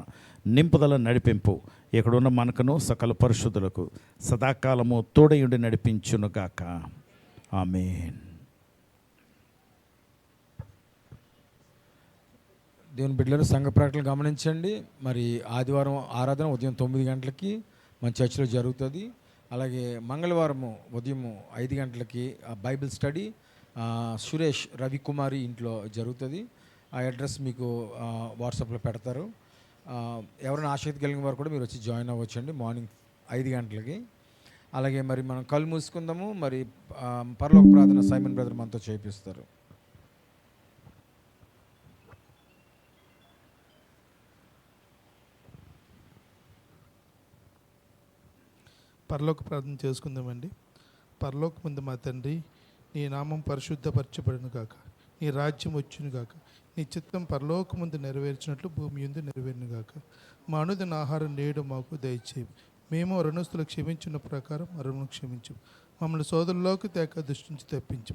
నింపుదల, నడిపింపు ఇక్కడున్న మనకును సకల పరిశుద్ధులకు సదాకాలము తోడయుండి నడిపించునుగాక. ఆమేన్. దేవుని బిడ్డలు సంఘ ప్రకటనలు గమనించండి. మరి ఆదివారం ఆరాధన ఉదయం 9 గంటలకి మన చర్చిలో జరుగుతుంది. అలాగే మంగళవారము ఉదయం 5 గంటలకి బైబిల్ స్టడీ సురేష్ రవికుమారి ఇంట్లో జరుగుతుంది. ఆ అడ్రస్ మీకు వాట్సాప్లో పెడతారు. ఎవరైనా ఆసక్తి కలిగిన వారు కూడా మీరు వచ్చి జాయిన్ అవ్వచ్చండి మార్నింగ్ 5 గంటలకి. అలాగే మరి మనం కళ్ళు మూసుకుందాము. మరి పరలోక ప్రార్థన సైమన్ బ్రదర్ మనతో చేపిస్తారు. పరలోక ప్రార్థన చేసుకుందామండి. పరలోక ముందు మా తండ్రి, నీ నామం పరిశుద్ధపరచబడును గాక, నీ రాజ్యం వచ్చును గాక, నీ చిత్తం పరలోక ముందు నెరవేర్చినట్లు భూమి యందు నెరవేరును గాక. మా అనుదిన ఆహారం నేడు మాకు దయచేయి. మేము రుణస్తులు క్షమించిన ప్రకారం రుణం క్షమించు. మమ్మల్ని సోదరులోకి తేక దృష్టించి తప్పించు.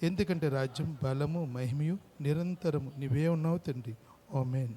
ఎందుకంటే రాజ్యం, బలము, మహిమయు నిరంతరము నీవే ఉన్నావు తండ్రి. ఆమేన్.